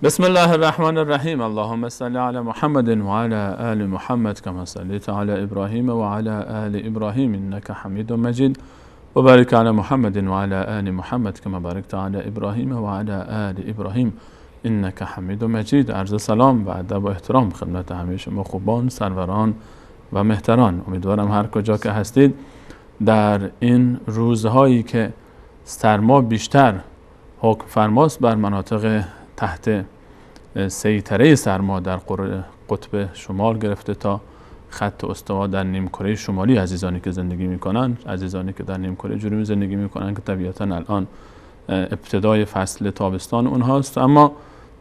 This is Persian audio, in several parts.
بسم الله الرحمن الرحیم. اللهم صل علی محمد و علی آل محمد کما صلیت علی ابراهیم و علی آل ابراهیم انک حمید مجید و بارک علی محمد و علی آل محمد کما بارکت علی ابراهیم و علی آل ابراهیم انک حمید مجید. عرض سلام و ادب و احترام خدمت همه شما خوبان، سروران و مهتران. امیدوارم هر کجا که هستید در این روزهایی که سرما بیشتر حکم فرماست بر مناطق تحت سیطره سرما در قطب شمال گرفته تا خط استوا در نیمکره شمالی، عزیزانی که زندگی میکنن، عزیزانی که در نیمکره جنوبی زندگی میکنن که طبیعتا الان ابتدای فصل تابستان اونهاست، اما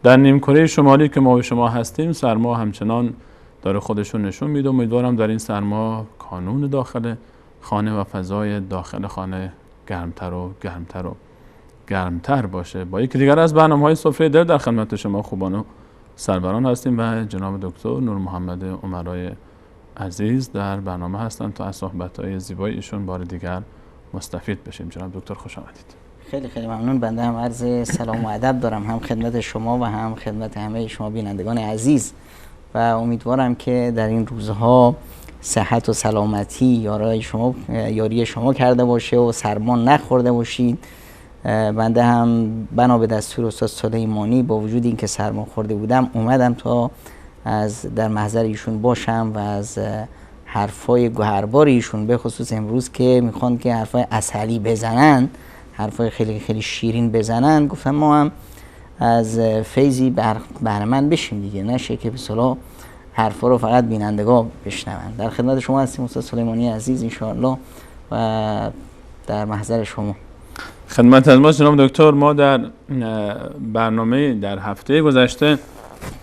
در نیمکره شمالی که ما و شما هستیم سرما همچنان داره خودشون نشون میده. امیدوارم در این سرما کانون داخل خانه و فضای داخل خانه گرمتر باشه. با یکی دیگر از برنامه‌های سفره دل در خدمت شما خوبان و سروران هستیم و جناب دکتر نور محمد عمرای عزیز در برنامه هستند تا از صحبت‌های زیبای ایشون بار دیگر مستفید بشیم. جناب دکتر خوش آمدید. خیلی خیلی ممنون. بنده هم عرض سلام و ادب دارم، هم خدمت شما و هم خدمت همه شما بینندگان عزیز، و امیدوارم که در این روزها صحت و سلامتی یاری شما کرده باشه و سرما نخورده باشید. بنده هم بنا به دستور استاد سلیمانی با وجود اینکه سرما خورده بودم اومدم تا در محضر ایشون باشم و از حرفای گوهربار ایشون، به خصوص امروز که میخوان که حرفای عسلی بزنن، حرفای خیلی خیلی شیرین بزنن، گفتم ما هم از فیضی بهره‌مند بشیم دیگه، نشه که به اصطلاح حرفا رو فقط بینندگان بشنون. در خدمت شما هستیم استاد سلیمانی عزیز ان شاء الله و در محضر شما. خدمت از ما جناب دکتر. ما در برنامه در هفته گذشته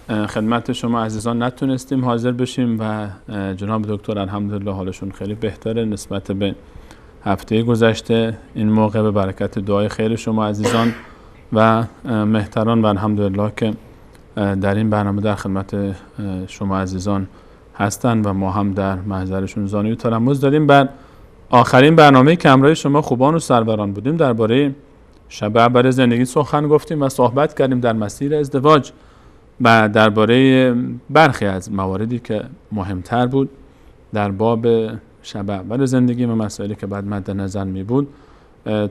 خدمت شما عزیزان نتونستیم حاضر بشیم و جناب دکتر الحمدلله حالشون خیلی بهتره نسبت به هفته گذشته. این موقع به برکت دعای خیر شما عزیزان و مهتران و الحمدلله که در این برنامه در خدمت شما عزیزان هستند و ما هم در محضرشون زانوی تلمذ داریم. بر آخرین برنامه که همراه شما خوبان و سروران بودیم درباره شب اول زندگی سخن گفتیم و صحبت کردیم در مسیر ازدواج و درباره برخی از مواردی که مهمتر بود در باب شب اول زندگی و مسائلی که بعد مد نظر می بود،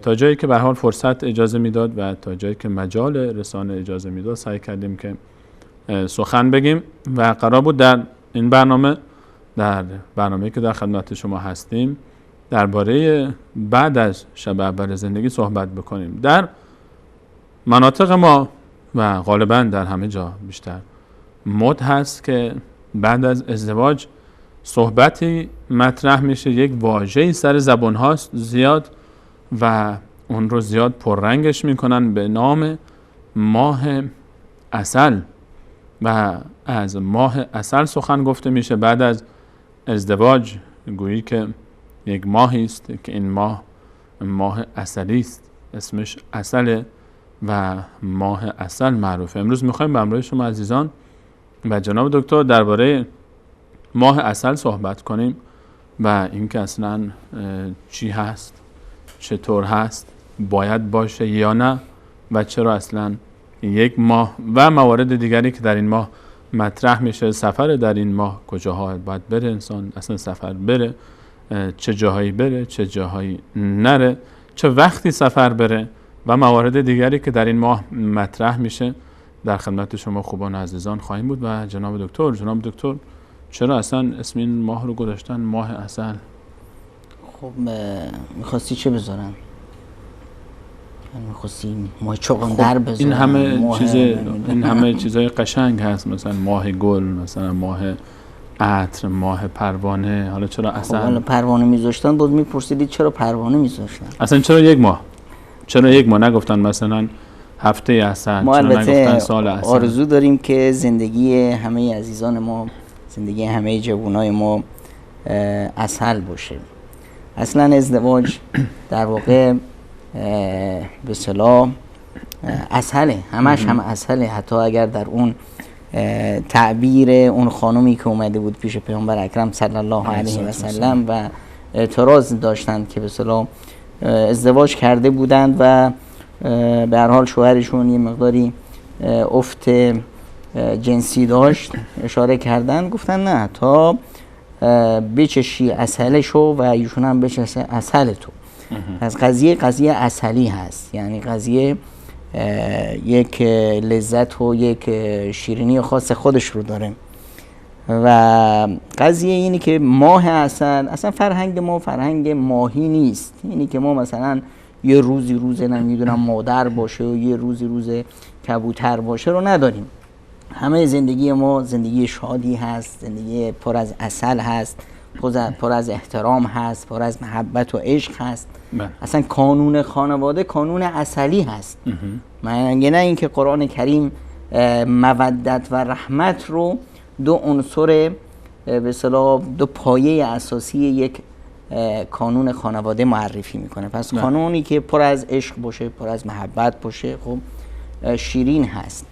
تا جایی که به هر حال فرصت اجازه میداد و تا جایی که مجال رسانه اجازه میداد سعی کردیم که سخن بگیم و قرار بود در این برنامه که در خدمت شما هستیم درباره بعد از شب اول زندگی صحبت بکنیم. در مناطق ما و غالبا در همه جا بیشتر مد هست که بعد از ازدواج صحبتی مطرح میشه، یک واژه‌ای سر زبان هاست زیاد و اون رو زیاد پررنگش میکنن به نام ماه عسل و از ماه عسل سخن گفته میشه بعد از ازدواج، گویی که یک ماهی است که این ماه عسلی است، اسمش عسله و ماه عسل معروفه. امروز میخوایم به همراه شما عزیزان و جناب دکتر درباره ماه عسل صحبت کنیم و اینکه اصلا چی هست، چطور هست، باید باشه یا نه و چرا اصلا یک ماه و موارد دیگری که در این ماه مطرح میشه. سفر در این ماه کجاها باید بره انسان، اصلا سفر بره چه جاهایی بره، چه جاهایی نره، چه وقتی سفر بره و موارد دیگری که در این ماه مطرح میشه در خدمت شما خوبان عزیزان خواهیم بود. و جناب دکتر چرا اصلا اسم این ماه رو گذاشتن ماه عسل؟ خب میخواستی چه بذارن؟ میخواستی ماه چغندر بذارن؟ این همه چیزای قشنگ هست، مثلا ماه گل، مثلا ماه عطر، ماه پروانه. حالا چرا عسل؟ خب پروانه میذاشتن بود میپرسیدید چرا پروانه میذاشتن؟ اصلا چرا یک ماه نگفتن مثلا هفته عسل؟ ما چرا نگفتن سال عسل؟ آرزو داریم که زندگی همه عزیزان ما، زندگی همه جوانای ما عسل باشه. اصلا ازدواج در واقع به اصطلاح عسله، همش هم عسله. حتی اگر در اون تعبیر اون خانومی که اومده بود پیش پیامبر اکرم صلی الله علیه و سلم و اعتراض داشتند که به اصطلاح ازدواج کرده بودند و به هر حال شوهرشون یه مقداری افت جنسی داشت اشاره کردن، گفتن نه تا بچشی عسلشو و ایشون هم بچشه عسل تو. پس قضیه عسلی هست، یعنی قضیه یک لذت و یک شیرینی خاص خودش رو داره. و قضیه اینی که ماه عسل، اصلا فرهنگ ما فرهنگ ماهی نیست، اینی که ما مثلا یه روزی روز نمیدونم مادر باشه و یه روزی روز کبوتر باشه رو نداریم. همه زندگی ما زندگی شادی هست، زندگی پر از عسل هست، پر از احترام هست، پر از محبت و عشق هست. اصلا کانون خانواده کانون عسلی هست. مگه نه اینکه قرآن کریم مودت و رحمت رو دو عنصر به اصطلاح دو پایه اساسی یک کانون خانواده معرفی میکنه. پس کانونی که پر از عشق باشه، پر از محبت باشه، خب شیرین هست.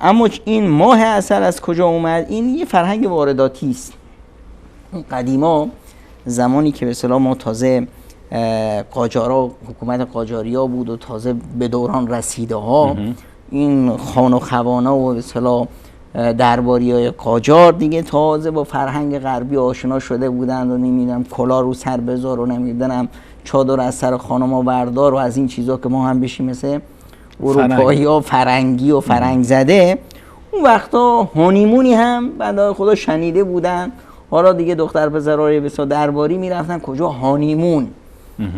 اما این ماه عسل از کجا اومد؟ این یه فرهنگ وارداتی است. قدیما زمانی که به اصطلاح ما تازه قاجارا، حکومت قاجاریا بود و تازه به دوران رسیده ها، این خان و خوانا و به اصطلاح درباریای قاجار دیگه تازه با فرهنگ غربی آشنا شده بودند و نمیدونم کلا رو سر بذار و نمیدونم چادر از سر خانما بردار و از این چیزا که ما هم بشیم مثل اروپایی ها فرنگی و فرنگ زده. اون وقتا هانیمونی هم بنده خدا شنیده بودن. حالا دیگه دختر پسرای بسیار درباری میرفتن کجا؟ هانیمون.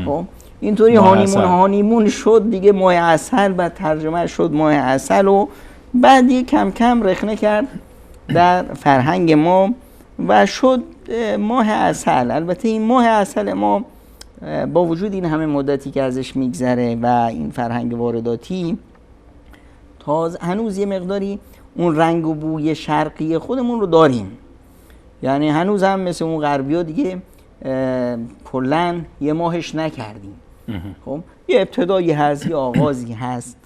خب اینطوری هانیمون شد دیگه ماه عسل، بعد ترجمه شد ماه عسل و بعد دیگه کم کم رخنه کرد در فرهنگ ما و شد ماه عسل. البته این ماه عسل ما با وجود این همه مدتی که ازش میگذره و این فرهنگ وارداتی، تازه هنوز یه مقداری اون رنگ و بوی شرقی خودمون رو داریم. یعنی هنوز هم مثل اون غربی ها دیگه کلن یه ماهش نکردیم. خب یه ابتدایی هست، یه آغازی هست.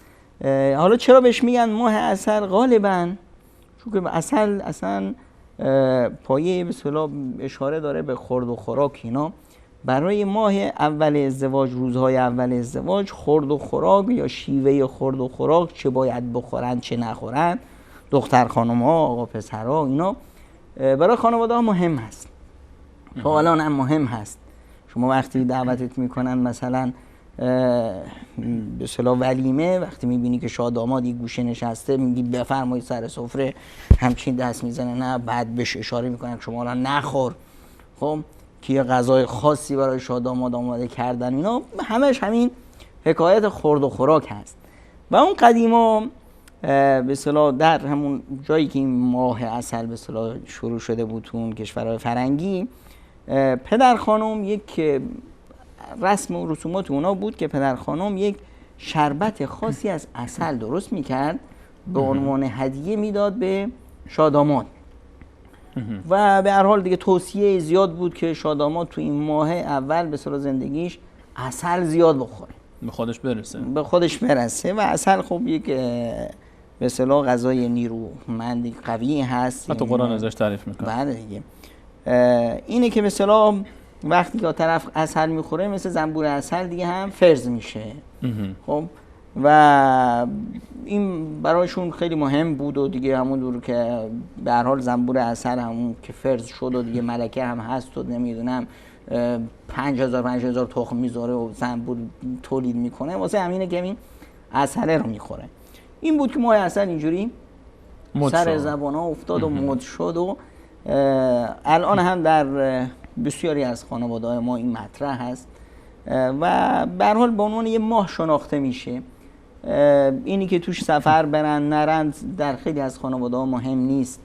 حالا چرا بهش میگن ماه عسل؟ غالبا چون که عسل اصلا پایه به اصطلاح اشاره داره به خورد و خوراک. اینا برای ماه اول ازدواج، روزهای اول ازدواج، خورد و خوراک یا شیوه خورد و خوراک، چه باید بخورن چه نخورن، دختر خانم ها، آقا پسر ها، اینا برای خانواده ها مهم هست. تا الان هم مهم هست. شما وقتی دعوتت میکنن مثلا به اصطلاح ولیمه، وقتی میبینی که شاه داماد یک گوشه نشسته، میگی بفرمایید سر سفره، همچین دست میزنه نه، بعد بهش اشاره میکنن شما الان نخور. خب که یه غذای خاصی برای شاه داماد آماده کردن، اینا همش همین حکایت خورد و خوراک هست. و اون قدیما به اصطلاح در همون جایی که این ماه عسل به اصطلاح شروع شده بود تو اون کشورهای فرنگی، پدر خانم یک رسم و رسومات اونا بود که پدر خانم یک شربت خاصی از عسل درست میکرد، به عنوان هدیه میداد به شاه داماد. و به هر حال دیگه توصیه زیاد بود که شاه داماد تو این ماه اول به اصطلاح زندگیش عسل زیاد بخوره، به خودش برسه. و عسل خب یک به اصطلاح غذای نیرومند قوی هست. حتی قرآن ازش تعریف میکنه. بله دیگه. اینه که به اصطلاح وقتی که طرف عسل میخوره مثل زنبور عسل دیگه هم فرز میشه. خب و این برایشون خیلی مهم بود و دیگه همون دور که به هر حال زنبور عسل همون که فرز شد و دیگه ملکه هم هست و نمیدونم 5000 تخم میذاره و زنبور تولید میکنه، واسه همینه که این عسل رو میخوره. این بود که ماه عسل اینجوری سر زبان ها افتاد و مد شد و الان هم در بسیاری از خانواده های ما این مطرح هست و به هر حال به عنوان یه ماه شناخته میشه. اینی که توش سفر برن نرند در خیلی از خانواده ها مهم نیست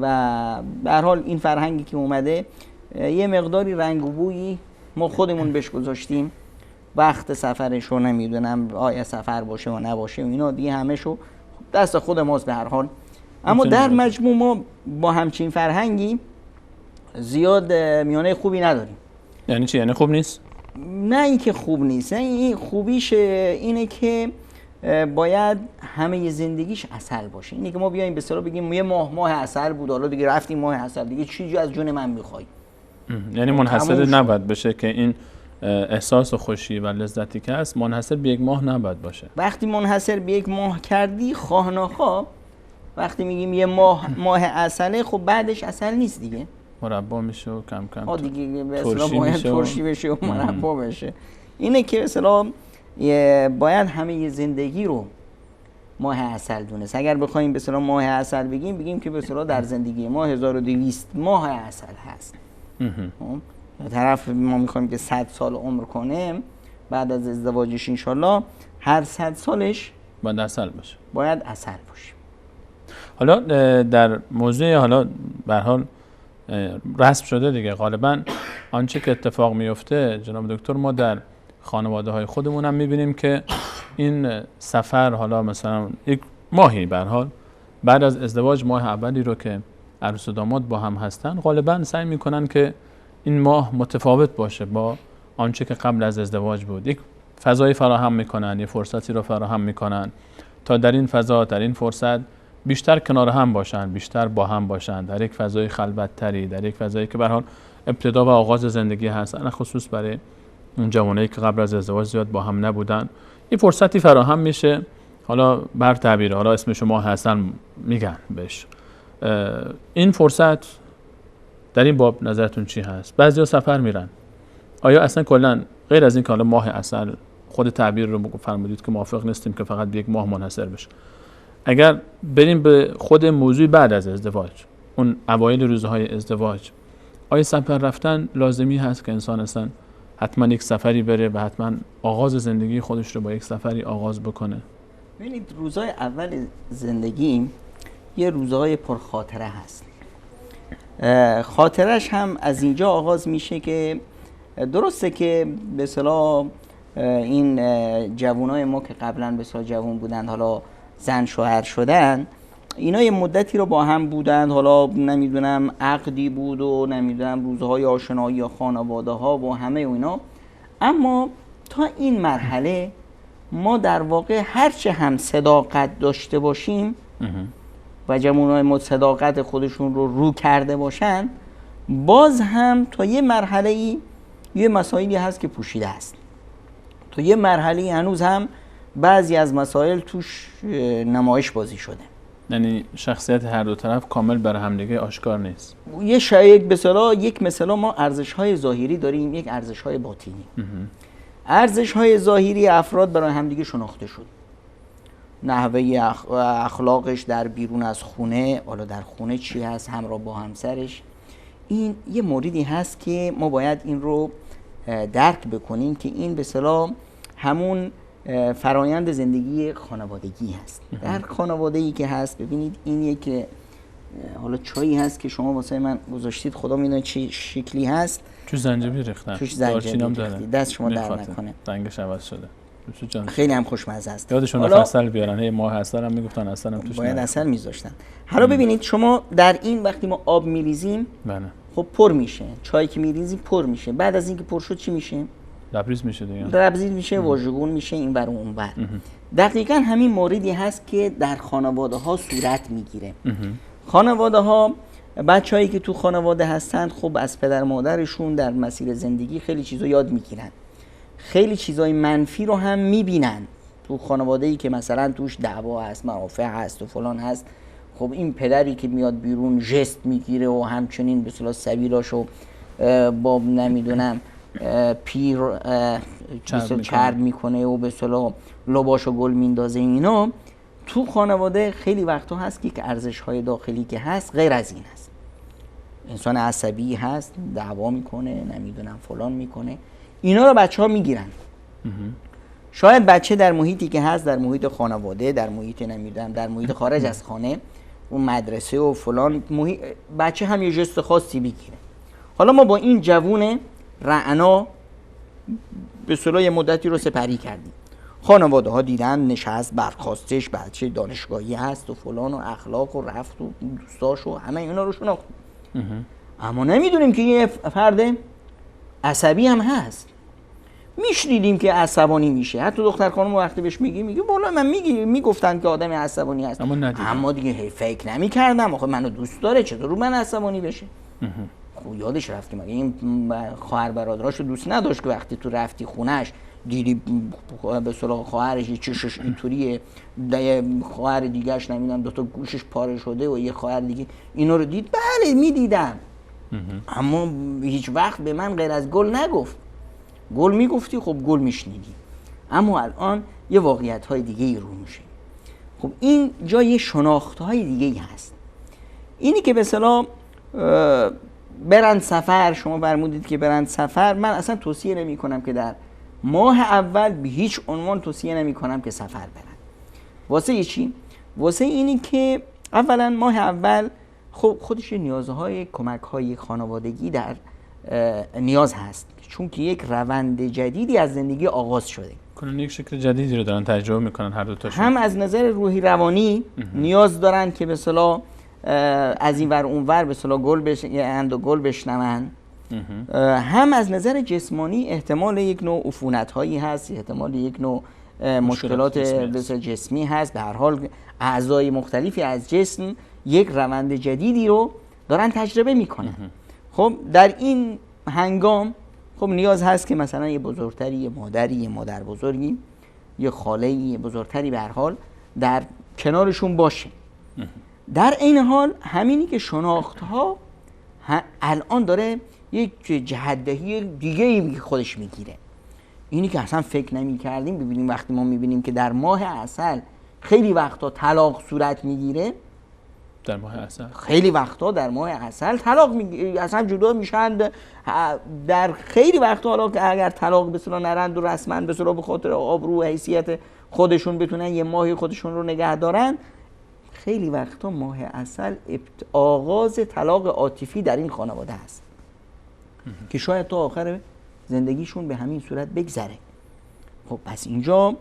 و به هر حال این فرهنگی که اومده یه مقداری رنگ و بویی ما خودمون بهش گذاشتیم. وقت سفرش رو نمیدونم آیا سفر باشه و نباشه و اینا دیگه همشو دست خود ماست به هر حال. اما در مجموع ما با همچین فرهنگی زیاد میانه خوبی نداریم. یعنی چی؟ یعنی خوب نیست؟ نه اینکه خوب نیست، نه این خوبیش اینه که باید همه زندگیش عسل باشه. اینه که ما بیایم به اصطلاح بگیم یه ماه عسل بود، حالا دیگه رفتیم ماه عسل، دیگه چیزی از جون من میخوای. یعنی منحصر نباید بشه که این احساس خوشی و لذتی که هست منحصر به یک ماه نباید باشه. وقتی منحصر به یک ماه کردی خواه وقتی میگیم یه ماه عسله، خب بعدش عسل نیست دیگه، مربا میشه و کم کم دیگه به ترشی اصطلاح باید میشه ترشی بشه و مربا بشه. اینه که به اصطلاح باید همه زندگی رو ماه عسل دونست. اگر بخوایم به اصطلاح ماه عسل بگیم که به اصطلاح در زندگی ما 1200 ماه عسل هست. طرف ما میخوایم که 100 سال عمر کنه، بعد از ازدواجش انشالله هر 100 سالش باید عسل باشه. حالا در موضوع حالا به هر حال رسم شده دیگه، غالبا آنچه که اتفاق میفته جناب دکتر، ما در خانواده های خودمون هم میبینیم که این سفر، حالا مثلا یک ماهی به هر حال بعد از ازدواج، ماه اولی رو که عروس و داماد با هم هستن، غالبا سعی میکنن که این ماه متفاوت باشه با آنچه که قبل از ازدواج بود. یک فضایی فراهم میکنن، یک فرصتی رو فراهم میکنن تا در این فضا، در این فرصت بیشتر کنار هم باشن، بیشتر با هم باشن، در یک فضای خلوت‌تری، در یک فضایی که به هر حال ابتدا و آغاز زندگی هست، انا خصوص برای اون جوانایی که قبل از ازدواج زیاد با هم نبودن، این فرصتی فراهم میشه. حالا بر تعبیر، حالا اسم شما حسن میگن بهش، این فرصت در این باب نظرتون چی هست؟ بعضیا سفر میرن، آیا اصلا کلا غیر از این که حالا ماه عسل خود تعبیر رو فرمودید که موافق نیستیم که فقط به یک ماه منحصر بشه، اگر بریم به خود موضوع بعد از ازدواج، اون اوایل روزهای ازدواج، آیا سفر رفتن لازمی هست که انسان اصلا حتما یک سفری بره و حتما آغاز زندگی خودش رو با یک سفری آغاز بکنه؟ ببینید، روزهای اول زندگی یه روزهای پرخاطره هست. خاطرش هم از اینجا آغاز میشه که درسته که به اصطلاح این جوانای ما که قبلا به اصطلاح جوان بودن، حالا زن شوهر شدن، اینا یه مدتی رو با هم بودن، حالا نمیدونم عقدی بود و نمیدونم روزهای آشنایی یا خانواده ها و همه اینا، اما تا این مرحله ما در واقع هرچه هم صداقت داشته باشیم و جوانای ما صداقت خودشون رو کرده باشن، باز هم تا یه مرحله یه مسائلی هست که پوشیده است، تا یه مرحله هنوز هم بعضی از مسائل توش نمایش بازی شده. یعنی شخصیت هر دو طرف کامل بر همدیگه آشکار نیست. یه شاید یک مثلا ما ارزش‌های ظاهری داریم، یک ارزش‌های باطنی. ارزش‌های ظاهری افراد برای همدیگه شناخته شد، نحوه اخلاقش در بیرون از خونه، حالا در خونه چی هست، همراه با همسرش، این یه موردی هست که ما باید این رو درک بکنیم که این به اصطلاح همون فرایند زندگی خانوادگی هست. در خانواده‌ای که هست، ببینید این یک حالا چایی هست که شما واسه من گذاشتید، خدا میدونه چه شکلی هست، توش زنجبیل ریختن، توش زنجبیل ریختید، دست شما در نکنه، رنگش عوض شده، خیلی هم خوشمزه است. یادشون عسل بیارن، هی ماه عسل هم میگفتن، عسل هم توش باید عسل میذاشتن. حالا ببینید شما در این وقتی ما آب میریزیم، بله، خب پر میشه، چای که میریزیم پر میشه، بعد از اینکه پر شد چی میشه؟ لبریز میشه دیگه، لبریز میشه، واژگون میشه، این ور و اون ور. دقیقاً همین موردی هست که در خانواده ها صورت میگیره. خانواده ها، بچه‌هایی که تو خانواده هستند، خب از پدر مادرشون در مسیر زندگی خیلی چیزا یاد میگیرن، خیلی چیزای منفی رو هم میبینن. تو خانواده‌ای که مثلا توش دعوا هست، منافع هست و فلان هست، خب این پدری که میاد بیرون ژست میگیره و همچنین به اصطلاح سبیلاشو با نمیدونم پیر چرب میکنه و به اصطلاح لباشو گل میندازه، اینا تو خانواده خیلی وقتا هست که ارزش‌های داخلی که هست غیر از این هست. انسان عصبی هست، دعوا میکنه، نمیدونم فلان میکنه، اینا رو بچه‌ها میگیرن. شاید بچه در محیطی که هست، در محیط خانواده، در محیط نمیدونم در محیط خارج از خانه، اون مدرسه و فلان بچه هم یه ژست خاصی بگیره. حالا ما با این جوون رعنا به اصطلاح یه مدتی رو سپری کردیم، خانواده ها دیدن نشست برخواستش، بچه دانشگاهی هست و فلان و اخلاق و رفت و دوستاش و همه اینا رو شناختیم، اما نمیدونیم که یه فرد عصبی هم هست. میشنیدیم که عصبانی میشه، حتی دختر خانم وقتی بهش میگه والا من میگفتن که آدم عصبانی هست، اما دیگه فکر نمیکردم، آخه منو دوست داره، چطور رو من عصبانی بشه؟ خب یادش رفتی مگه این خواهر برادراشو دوست نداشت که وقتی تو رفتی خونش دیدی به اصطلاح خواهرش چشش اینطوریه، یه خواهر دیگه‌اش نمیدونم دو تا گوشش پاره شده و یه خواهر دیگه اینا رو دید؟ بله میدیدم، اما هیچ وقت به من غیر از گل نگفت. گل میگفتی خب گل میشنیدی، اما الان یه واقعیت های دیگه ای رو میشه. خب این جای شناخت های دیگه ای هست. اینی که به اصطلاح برند سفر، شما فرمودید که برند سفر، من اصلا توصیه نمی کنم که در ماه اول به هیچ عنوان توصیه نمی کنم که سفر برن. واسه چی؟ واسه اینی که اولا ماه اول خب خودش نیازهای کمک‌های خانوادگی در نیاز هست، چون که یک روند جدیدی از زندگی آغاز شده. کنن یک شکل جدیدی رو دارن تجربه میکنن هر دو تاشون. هم از نظر روحی روانی نیاز دارن که به اصطلاح از این ور اون ور به اصطلاح گل بشنون، هم از نظر جسمانی احتمال یک نوع عفونت هایی هست، احتمال یک نوع مشکلات جسمی هست. به هر حال اعضای مختلفی از جسم یک روند جدیدی رو دارن تجربه میکنن. خب در این هنگام خب نیاز هست که مثلا یه بزرگتری، یه مادری، یه مادر بزرگی، یه خاله، یه بزرگتری به هر حال در کنارشون باشه. در این حال همینی که شناختها الان داره یک جهت‌دهی دیگه ای خودش میگیره. اینی که اصلا فکر نمی کردیم. ببینیم وقتی ما میبینیم که در ماه عسل خیلی وقتا طلاق صورت میگیره، در ماه عسل خیلی وقتا در ماه عسل طلاق اصلا جدا میشن. در خیلی وقتا حالا که اگر طلاق بسیار نرند و رسما بسیار به خاطر آبرو و حیثیت خودشون بتونن یه ماهی خودشون رو نگه دارن، خیلی وقتا ماه عسل آغاز طلاق عاطفی در این خانواده هست که شاید تا آخر زندگیشون به همین صورت بگذره. خب پس اینجا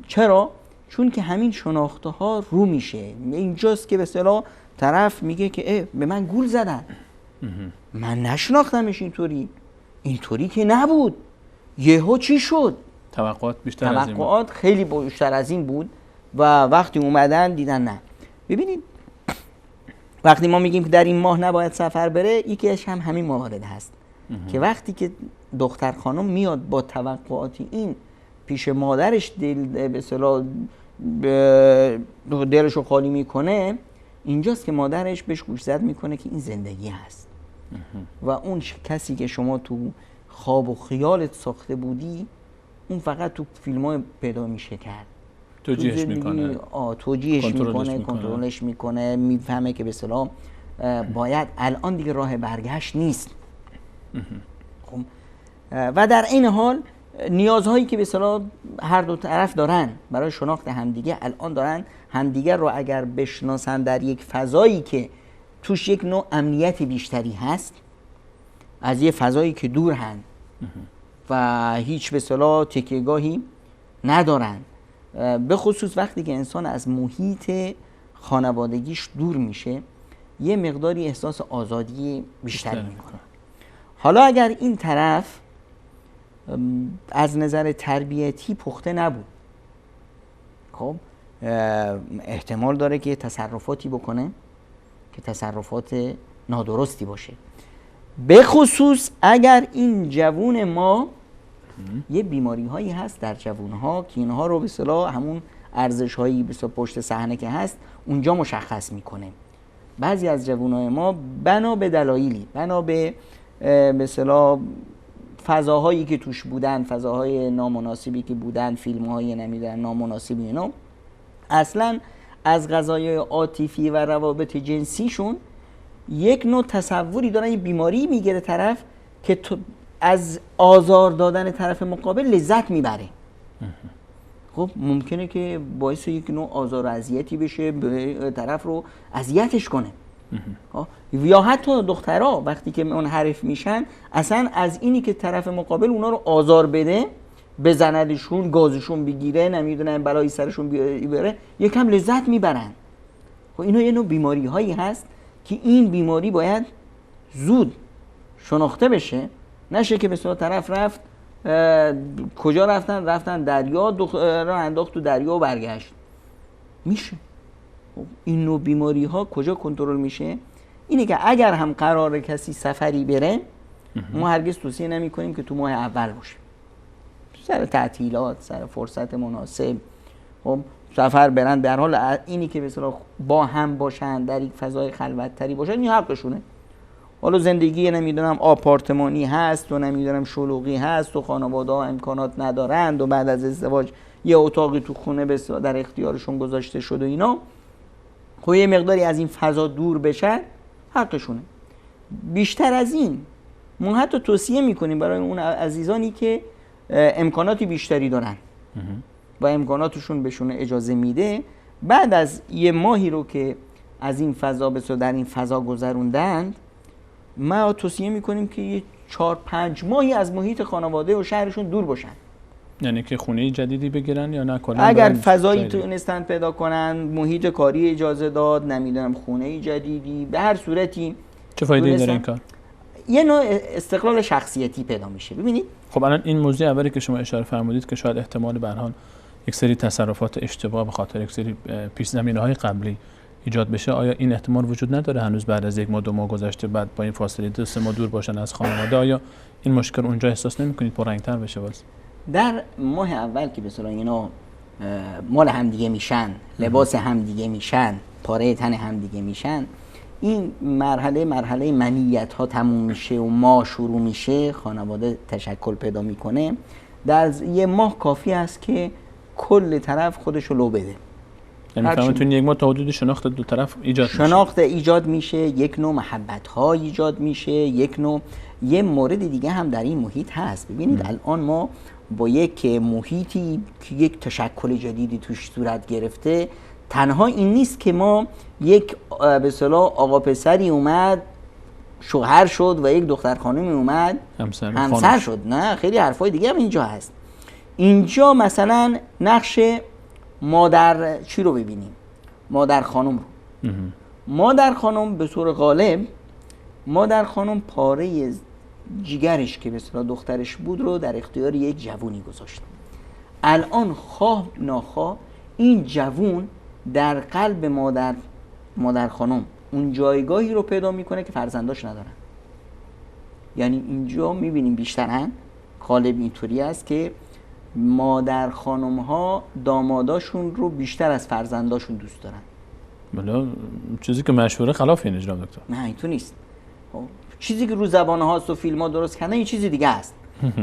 چرا؟ چون که همین شناخته ها رو میشه. اینجاست که به اصطلاح طرف میگه که به من گول زدن، من نشناختمش اینطوری که نبود، یهو چی شد؟ توقعات بیشتر از این بود. توقعات خیلی بیشتر از این بود و وقتی اومدن دیدن نه. ببینید وقتی ما میگیم که در این ماه نباید سفر بره، یکیش هم همین موارد هست که وقتی که دختر خانم میاد با توقعاتی این پیش مادرش به اصطلاح دلشو خالی میکنه، اینجاست که مادرش بهش گوشزد میکنه که این زندگی هست و اون کسی که شما تو خواب و خیالت ساخته بودی اون فقط تو فیلم‌ها پیدا میشه کرد. توجیهش میکنه، کنترلش میکنه، میفهمه که به اصطلاح باید الان دیگه راه برگشت نیست. خب و در این حال نیازهایی که به اصطلاح هر دو طرف دارن برای شناخت همدیگه، الان دارن همدیگه رو اگر بشناسن در یک فضایی که توش یک نوع امنیت بیشتری هست، از یه فضایی که دور هن و هیچ به اصطلاح تکیه‌گاهی ندارن، به خصوص وقتی که انسان از محیط خانوادگیش دور میشه یه مقداری احساس آزادی بیشتری میکنه. حالا اگر این طرف از نظر تربیتی پخته نبود، خب احتمال داره که تصرفاتی بکنه که تصرفات نادرستی باشه، به خصوص اگر این جوون ما یه بیماری هایی هست در جوون ها که اینها رو به اصطلاح همون ارزش هایی به اصطلاح پشت صحنه که هست اونجا مشخص میکنه. بعضی از جوون های ما بنا به دلایلی، بنا به اصطلاح فضاهایی که توش بودن، فضاهای نامناسبی که بودن، فیلم های نمیدونم نامناسبی، اینا اصلا از قضایای عاطفی و روابط جنسیشون یک نوع تصوری دارن، یه بیماری میگیره طرف که از آزار دادن طرف مقابل لذت میبره. خب ممکنه که باعث یک نوع آزار و اذیتی بشه، به طرف رو اذیتش کنه. یا حتی دخترها وقتی که منحرف میشن اصلا از اینی که طرف مقابل اونا رو آزار بده، بزندشون، گازشون بگیره، نمیدونم بلایی سرشون بیاره، یکم لذت میبرن. خب اینا یه نوع بیماری هایی هست که این بیماری باید زود شناخته بشه، نشه که به صورت طرف رفت کجا رفتن دریا، را انداخت تو دریا و برگشت. میشه. خب این نوع بیماری ها کجا کنترل میشه؟ اینه که اگر هم قراره کسی سفری بره، ما هرگز توصیه نمی کنیم که تو ماه اول باشه، سر تعطیلات، سر فرصت مناسب. خب سفر برن، در حال اینی که مثلا با هم باشن، در یک فضای خلوت‌تری باشن، این حقشونه. حالا زندگی نمیدونم آپارتمانی هست و نمیدونم شلوغی هست و خانواده ها امکانات ندارند و بعد از ازدواج یه اتاقی تو خونه در اختیارشون گذاشته شده و اینا، خب یه مقداری از این فضا دور بشن، حقشونه. بیشتر از این ما حتی توصیه میکنیم برای اون عزیزانی که امکاناتی بیشتری دارن و امکاناتشون بهشون اجازه میده، بعد از یه ماهی رو که از این فضا در این فضا گذروندند، ما توصیه میکنیم که یه 4-5 ماهی از محیط خانواده و شهرشون دور باشن. یعنی که خونه جدیدی بگیرن یا نه کلا اگر فضایی تونستن پیدا کنن، محیط کاری اجازه داد، نمیدونم خونه جدیدی، به هر صورتی. چه فایده‌ای داره این کار؟ یه نوع استقلال شخصیتی پیدا میشه. ببینید خب الان این موضوع اولی که شما اشاره فرمودید که شاید احتمال به هر حال یک سری تصرفات اشتباه به خاطر یک سری پیش زمینه‌های قبلی ایجاد بشه، آیا این احتمال وجود نداره هنوز بعد از 1 ماه 2 ماه گذشته، بعد با این فاصله 2-3 ماه دور باشن از خانواده، آیا این مشکل اونجا احساس نمی‌کنید پررنگ‌تر بشه؟ باز در ماه اول که مثلا اینا مال همدیگه میشن، لباس همدیگه میشن، پاره تن همدیگه میشن، این مرحله منیت ها تموم میشه و ماه شروع میشه، خانواده تشکل پیدا میکنه. در 1 ماه کافی است که کل طرف خودشو لو بده. یعنی فهمتون 1 ماه تا حدود شناخت دو طرف ایجاد میشه، یک نوع محبت ها ایجاد میشه، یه مورد دیگه هم در این محیط هست. ببینید الان ما با یک محیطی که یک تشکل جدیدی توش صورت گرفته، تنها این نیست که ما یک به اصطلاح آقا پسری اومد شوهر شد و یک دختر خانمی اومد همسر شد، نه، خیلی حرفای دیگه هم اینجا هست. اینجا مثلا نقش مادر چی رو ببینیم؟ مادر خانم رو. مادر خانم به طور غالب، مادر خانم پاره جیگرش که به اصطلاح دخترش بود رو در اختیار یک جوونی گذاشت. الان خواه ناخواه این جوون در قلب مادر خانم اون جایگاهی رو پیدا میکنه که فرزنداش ندارن. یعنی اینجا میبینیم بیشترا غالب اینطوری است که مادر خانم ها داماداشون رو بیشتر از فرزنداشون دوست دارن. بله، چیزی که مشهوره خلاف اینه جناب دکتر. نه اینطور نیست. چیزی که رو زبان هاست و فیلم ها درست کردن این چیزی دیگه است.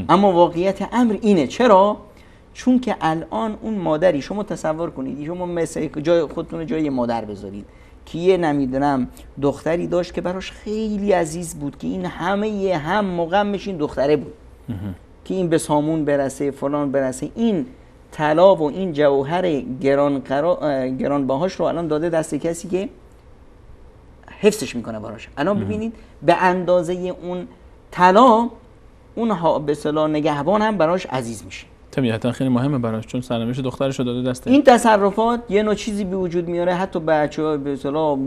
اما واقعیت امر اینه. چرا؟ چون که الان اون مادری، شما تصور کنید، شما مثل جای خودتون جای مادر بذارید که یه نمیدونم دختری داشت که براش خیلی عزیز بود، که این همه هم و غمش این دختره بود که این به سامون برسه، فلان برسه، این طلا و این جوهر گرانبهاش رو الان داده دست کسی که حفظش میکنه براش. الان ببینید به اندازه اون طلا، اون به اصطلاح نگهبان هم براش عزیز میشه. طبیعتا خیلی مهمه براش، چون سرنوشت دخترش رو داده دست این تصرفات. یه نوع چیزی به وجود میاره، حتی بچه‌ها به اصطلاح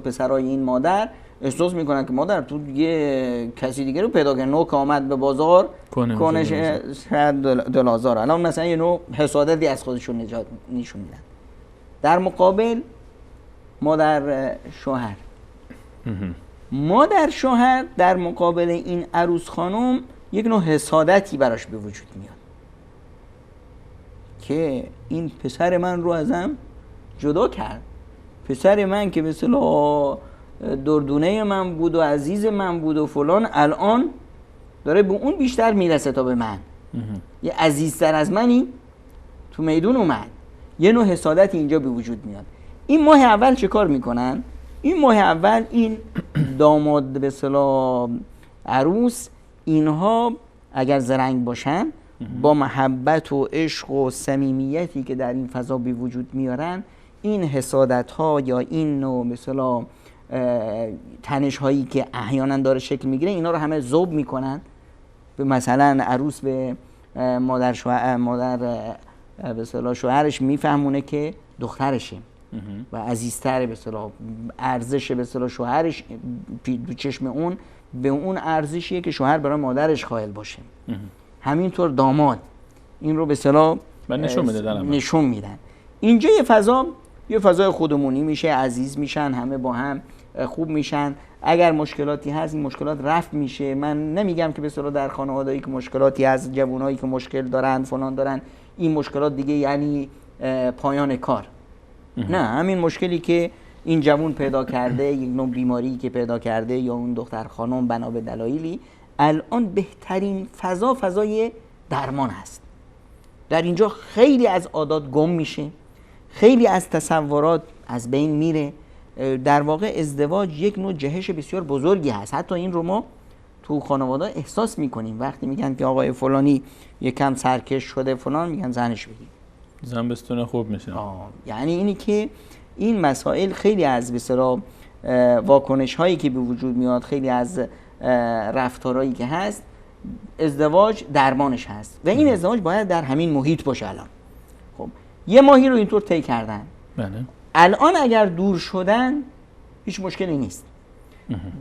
پسرای این مادر احساس میکنن که مادر تو یه کسی دیگه رو پیدا کنه، نوک آمد به بازار کنش دلازار. الان مثلا یه نوع حسادتی از خودشون نشون میدن. در مقابل مادر شوهر در مقابل این عروس خانم یک نوع حسادتی براش به وجود میاد که این پسر من رو ازم جدا کرد، پسر من که مثلا دردونه من بود و عزیز من بود و فلان، الان داره به اون بیشتر میرسه تا به من. یه عزیزتر از منی تو میدون اومد. یه نوع حسادتی اینجا به وجود میاد. این ماه اول چه کار میکنن؟ این ماه اول این داماد به اصطلاح عروس، اینها اگر زرنگ باشن با محبت و عشق و صمیمیتی که در این فضا به وجود میارن، این حسادت ها یا این نوع مثلا تنش هایی که احیانا داره شکل میگیره، اینا رو همه ذوب میکنن. به مثلا عروس به مادر به اصطلاح شوهرش میفهمونه که دخترشه و عزیزتره، به اصطلاح ارزش به اصطلاح شوهرش تو چشم اون به اون ارزشیه که شوهر برای مادرش قائل باشه. همینطور داماد این رو به اصطلاح نشون میدن. اینجا یه فضای خودمونی میشه، عزیز میشن، همه با هم خوب میشن. اگر مشکلاتی هست این مشکلات رفع میشه. من نمیگم که به اصطلاح در خانواده‌ای که مشکلاتی هست، جوانایی که مشکل دارن فلان دارن، این مشکلات دیگه یعنی پایان کار. نه، همین مشکلی که این جوان پیدا کرده، یک نوع بیماری که پیدا کرده یا اون دختر خانم بنا به دلایلی، الان بهترین فضای درمان هست. در اینجا خیلی از عادات گم میشه، خیلی از تصورات از بین میره. در واقع ازدواج یک نوع جهش بسیار بزرگی هست. حتی این رو ما تو خانواده احساس میکنیم. وقتی میگن که آقای فلانی یکم سرکش شده فلان، میگن زنش بگیر، زن بستونه خوب میشه. یعنی اینی که این مسائل خیلی از به اصطلاح واکنش هایی که به وجود میاد، خیلی از رفتارهایی که هست، ازدواج درمانش هست و این ازدواج باید در همین محیط باشه. الان خب یه ماهی رو اینطور طی کردن، بله. الان اگر دور شدن هیچ مشکلی نیست،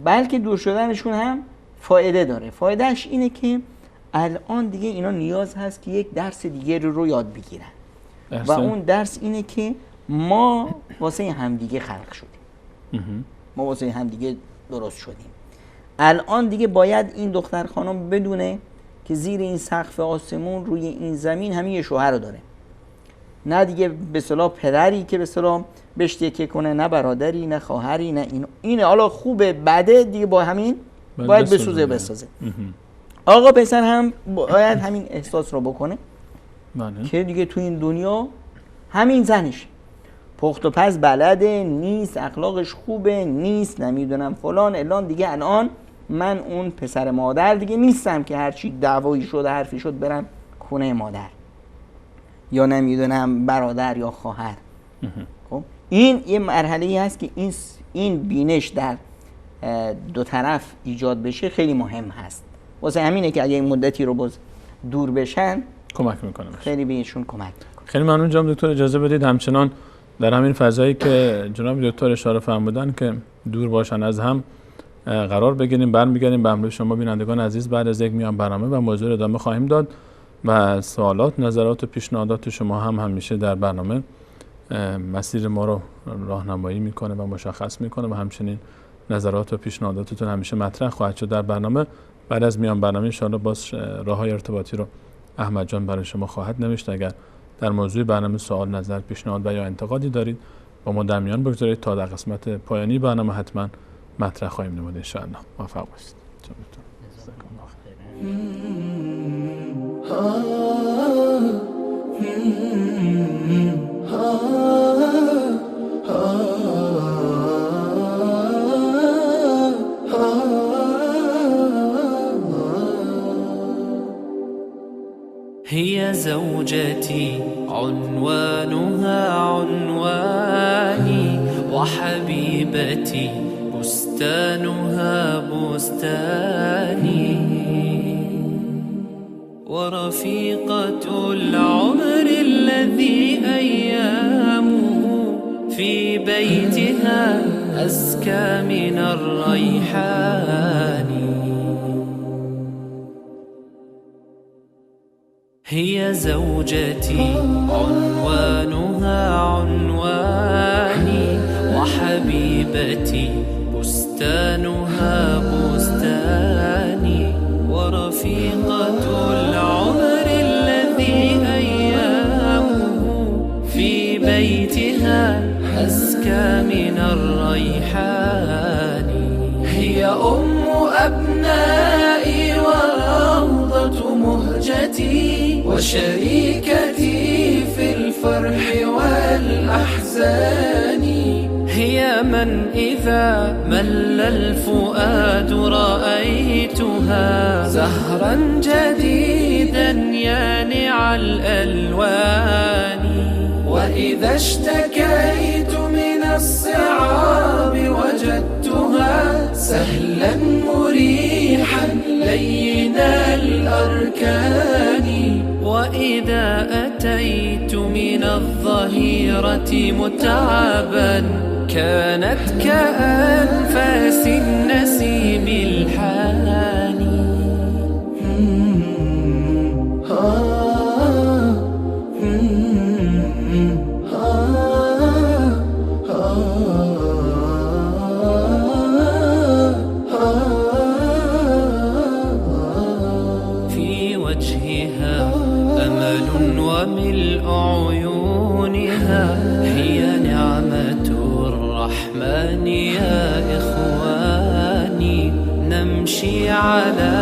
بلکه دور شدنشون هم فایده داره. فایدهش اینه که الان دیگه اینا نیاز هست که یک درس دیگه رو یاد بگیرن و اون درس اینه که ما واسه همدیگه خلق شدیم، ما واسه همدیگه درست شدیم. الان دیگه باید این دختر خانم بدونه که زیر این سقف آسمون روی این زمین همین یه شوهر رو داره، نه دیگه به اصطلاح پدری که به اصطلاح بهش تکیه کنه، نه برادری، نه خواهری، نه اینه حالا خوبه بده دیگه با همین باید بسازه. آقا پسر هم باید همین احساس رو بکنه که دیگه تو این دنیا همین زنش پخت و پز بلده نیست، اخلاقش خوبه نیست، نمیدونم فلان الان دیگه الان من اون پسر مادر دیگه نیستم که هرچی دعوایی شد حرفی شد برم خونه مادر یا نمیدونم برادر یا خواهر. خب این یه مرحله‌ای هست که این بینش در دو طرف ایجاد بشه خیلی مهم هست. واسه همینه که اگه این مدتی رو باز دور بشن کمک میکنه، خیلی بهشون کمک میکنه. خیلی ممنون جناب دکتر. اجازه بدید همچنان در همین فضایی که جناب دکتر اشاره فرمودن که دور باشن از هم قرار بگیریم، برمیگردیم به همراه شما بینندگان عزیز بعد از یک میان برنامه و موضوع رو ادامه خواهیم داد و سوالات، نظرات و پیشنهادات شما هم همیشه در برنامه مسیر ما رو راهنمایی میکنه و مشخص میکنه و همچنین نظرات و پیشنهاداتتون همیشه مطرح خواهد شد در برنامه. بعد از میان برنامه ان شاءالله باز راههای ارتباطی رو احمد جان برای شما خواهد نوشت. اگر در موضوع برنامه سوال، نظر، پیشنهاد و یا انتقادی دارید با ما در میان بگذارید تا در قسمت پایانی برنامه حتما مطرح خواهیم نمود ان شاءالله. موفق باشید. هي زوجتي عنوانها عنواني وحبيبتي بستانها بستاني ورفيقة العمر الذي أيامه في بيتها أزكى من الريحان هي زوجتي عنوانها عنواني وحبيبتي بستانها بستاني ورفيقة العمر الذي أيامه في بيتها أزكى من الريحان هي أم أبنائي وروضة مهجتي وشريكتي في الفرح والأحزان هي من إذا مل الفؤاد رأيتها زهرا جديدا يانع الألوان وإذا اشتكيت من الصعاب وجدتها سهلا مريحا لين الأركان وإذا أتيت من الظهيرة متعبا كانت كأنفاس النسيم الحاني الرحمن يا إخواني نمشي على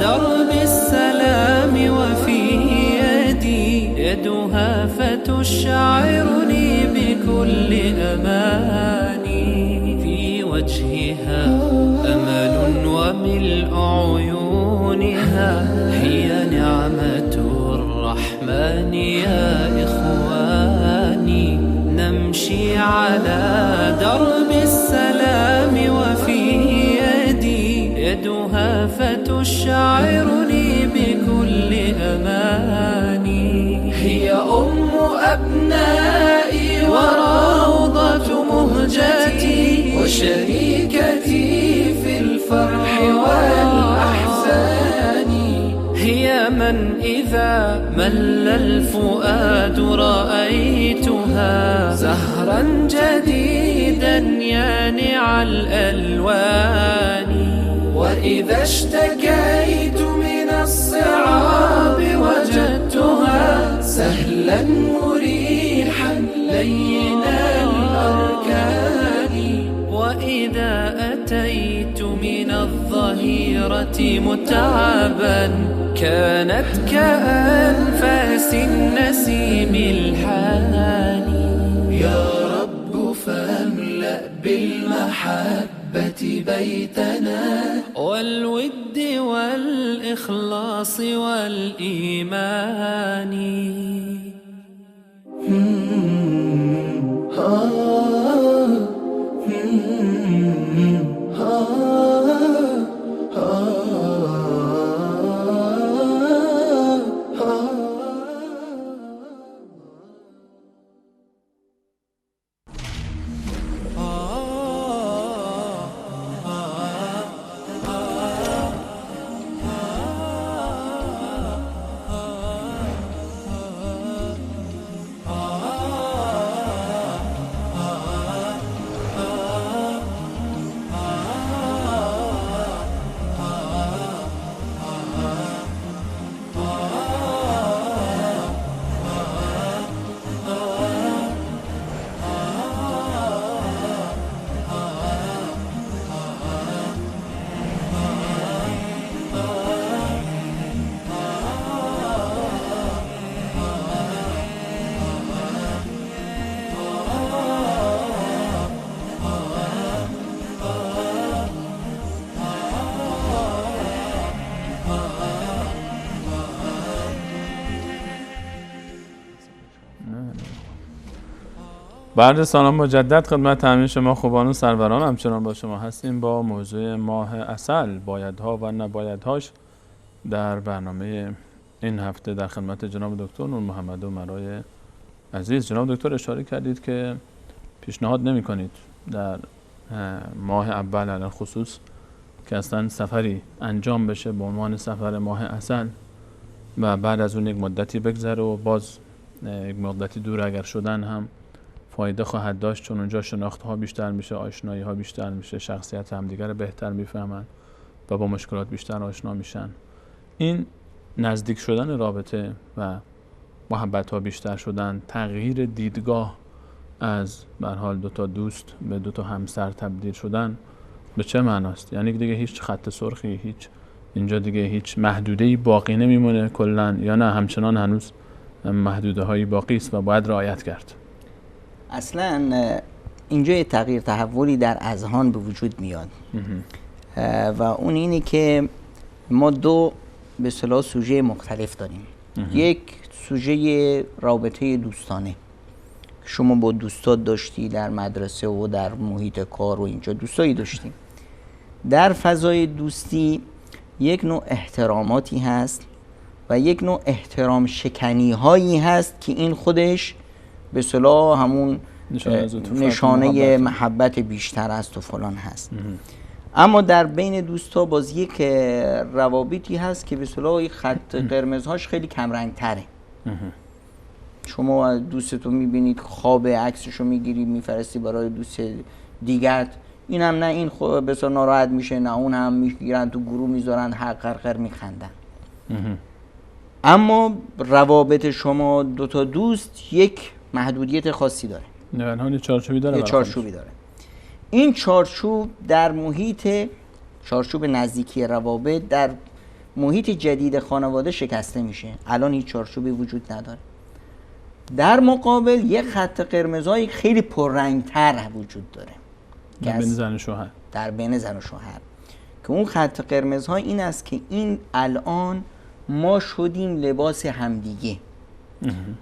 درب السلام وفي يدي يدها فتشعرني بكل أماني في وجهها أمل وملء عيونها هي نعمة الرحمن يا إخواني نمشي على درب السلام وفي يدي يدها فتشعرني بكل أماني هي أم أبنائي وروضة مهجتي وشريكتي في الفرح والأحزان هي من إذا مل الفؤاد رأيتها زهرا جديدا يانع الألوان وإذا اشتكيت من الصعاب وجدتها سهلا مريحا لين الأركان وإذا أتيت من الظهيرة متعبا كانت كأنفاس النسيم الحاني يا رب فاملأ بالمحبة بيتنا والود والإخلاص والإيمان بعد سلام مجدد خدمت همه شما خوبان و سروران، همچنان با شما هستیم با موضوع ماه عسل، بایدها و نبایدهاش در برنامه این هفته در خدمت جناب دکتر نور محمد عمرای عزیز. جناب دکتر اشاره کردید که پیشنهاد نمی کنید در ماه اول علی خصوص که اصلا سفری انجام بشه به عنوان سفر ماه عسل و بعد از اون یک مدتی بگذره و باز یک مدتی دور اگر شدن هم فایده خواهد داشت، چون اونجا شناخت ها بیشتر میشه، آشنایی ها بیشتر میشه، شخصیت همدیگر رو بهتر میفهمن و با مشکلات بیشتر آشنا میشن. این نزدیک شدن رابطه و محبت ها بیشتر شدن، تغییر دیدگاه از به هر حال دو تا دوست به دو تا همسر تبدیل شدن به چه معناست؟ یعنی دیگه هیچ خط سرخی، هیچ اینجا دیگه هیچ محدوده‌ای باقی نمیمونه کلاً، یا نه همچنان هنوز محدوده هایی باقی است و باید رعایت کرد؟ اصلا اینجا یه تغییر تحولی در اذهان به وجود میاد و اون اینه که ما دو به اصطلاح سوژه مختلف داریم. یک سوژه رابطه دوستانه، شما با دوستات داشتی در مدرسه و در محیط کار و اینجا دوستایی داشتیم. در فضای دوستی یک نوع احتراماتی هست و یک نوع احترام شکنی هایی هست که این خودش به اصطلاح همون نشانه محبت بیشتر است و فلان هست. اما در بین دوستا باز یک روابطی هست که به اصطلاح خط قرمزهاش خیلی کمرنگ تره. شما دوستتو میبینید، خواب عکسشو میگیری میفرستی برای دوست دیگت، این هم نه این خب به اصطلاح ناراحت میشه، نه اون هم میگیرن تو گروه میذارن قرقر میخندن. اما روابط شما دوتا دوست یک محدودیت خاصی داره، نه چارچوبی داره، چارچوبی داره. این چارچوب در چارچوب نزدیکی روابط در محیط جدید خانواده شکسته میشه. الان هیچ چارچوبی وجود نداره. در مقابل یک خط قرمزایی خیلی پررنگتر وجود داره در بین زن و شوهر. در بین زن و شوهر که اون خط قرمزها این است که این الان ما شدیم لباس همدیگه،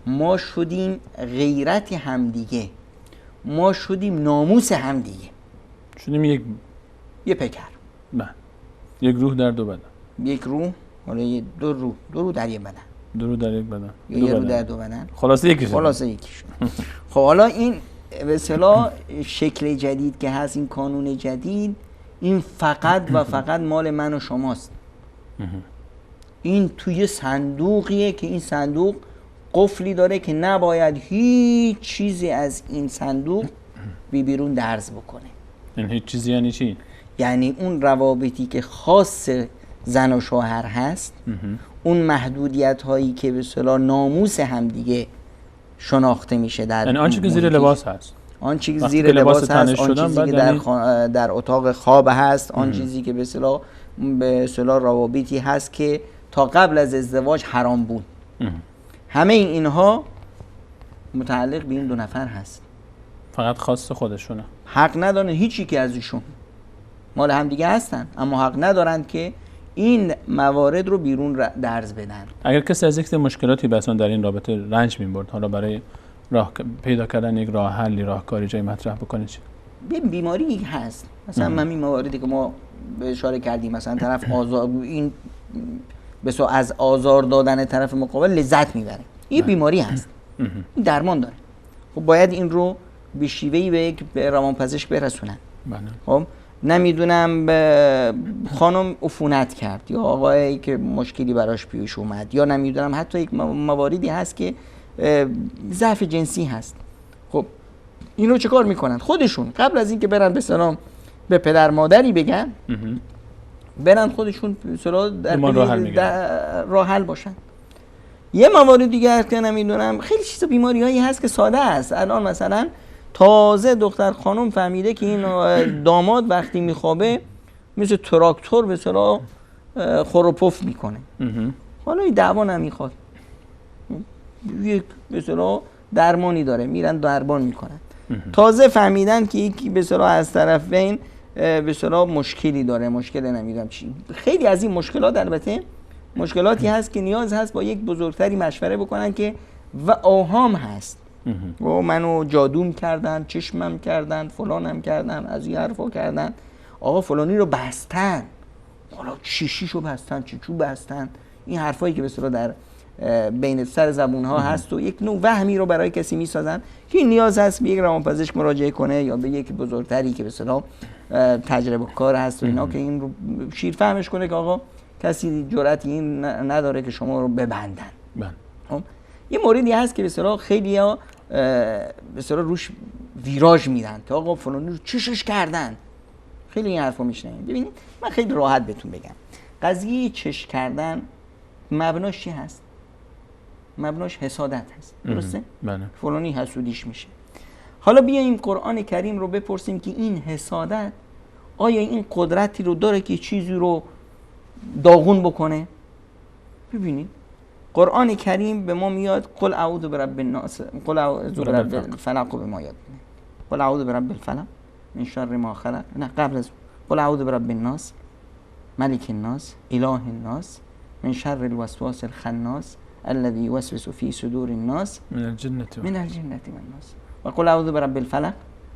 ما شدیم غیرت همدیگه، ما شدیم ناموس همدیگه، شدیم یک پیکر. بله، یک روح در دو بدن. یک روح، حالا دو روح در یک بدن. دو روح در یک بدن. یه روح در دو بدن. خلاصه یکیشون. خب حالا این به اصطلاح شکل جدید که هست، این کانون جدید، این فقط و فقط مال من و شماست. این توی صندوقیه که این صندوق قفلی داره که نباید هیچ چیزی از این صندوق بیرون درز بکنه. این هیچ چیزی یعنی چی؟ یعنی اون روابطی که خاص زن و شوهر هست، اون محدودیت هایی که به اصطلاح ناموس همدیگه شناخته میشه در یعنی آنچه که زیر لباس هست، آن چیزی که زیر لباس هست، آن چیزی که در اتاق خواب هست، آن چیزی که به اصطلاح روابطی هست که تا قبل از ازدواج حرام بود. همه اینها متعلق به این دو نفر هست. فقط خاص خودشونه. حق ندارن هیچی که از ایشون، مال هم دیگه هستن، اما حق ندارن که این موارد رو بیرون درز بدن. اگر کسی از یک مشکلاتی مثلا در این رابطه رنج می‌برد، حالا برای پیدا کردن یک راه حلی، راهکاری جای مطرح بکنه چی؟ یه بیماری هست مثلا همین مواردی که ما به اشاره کردیم، مثلا طرف این از آزار دادن طرف مقابل لذت میبره، این بیماری هست، این درمان داره. خب باید این رو به شیوهی به روانپزشک برسونن. خب نمیدونم خانم عفونت کرد یا آقایی که مشکلی براش پیش اومد، یا نمیدونم حتی یک مواردی هست که ضعف جنسی هست. خب اینو چه کار میکنن؟ خودشون قبل از اینکه برن به سلام به پدر مادری بگن، برن خودشون به سلام در راه حل باشن. یه موارد دیگه هست که نمیدونم خیلی چیز بیماری هایی هست که ساده است. الان مثلا تازه دختر خانم فهمیده که این داماد وقتی میخوابه مثل تراکتور به سلام خور و پف میکنه. حالا این دعوا نمیخواد، یک به اصطلاح درمانی داره، میرن درمان میکنن. تازه فهمیدن که یکی به اصطلاح از طرفین به اصطلاح مشکلی داره، مشکل نمیدونم چی. خیلی از این مشکلات البته مشکلاتی هست که نیاز هست با یک بزرگتری مشوره بکنن که و اوهام هست و منو جادوم کردن، چشمم کردن، فلانم کردن، از این حرفا کردن، آقا فلانی رو بستن، حالا چشیشو بستن، چچو بستن، این حرفایی که به اصطلاح در بین سر زبون ها هست و یک نوع وهمی رو برای کسی میسازن که این نیاز هست به یک روانپزشک مراجعه کنه یا به یک بزرگتری که به اصطلاح تجربه کار هست و اینا که این رو شیرفهمش کنه که آقا کسی جرأتی این نداره که شما رو ببندن. یه موردی هست که به اصطلاح خیلی‌ها به اصطلاح روش ویراژ میدن که آقا فلانی رو چشش کردن. خیلی این حرفو میشنویم. ببینید من خیلی راحت بهتون بگم، قضیه چش کردن مبناش چی هست؟ مبناش حسادت هست، درسته؟ بله. فلانی حسودیش میشه. حالا بیایم قرآن کریم رو بپرسیم که این حسادت آیا این قدرتی رو داره که چیزی رو داغون بکنه؟ ببینید قرآن کریم به ما میاد قل اعوذ برب الناس، قل اعوذ برب الفلق، به ما یاد میده قل اعوذ برب الفلق من شر ما خلق. نه قبل از قل اعوذ برب الناس ملک الناس اله الناس من شر الوسواس الخناس الذي يوسوس في صدور الناس من الجنة والناس و قل اعوذ برب الفلق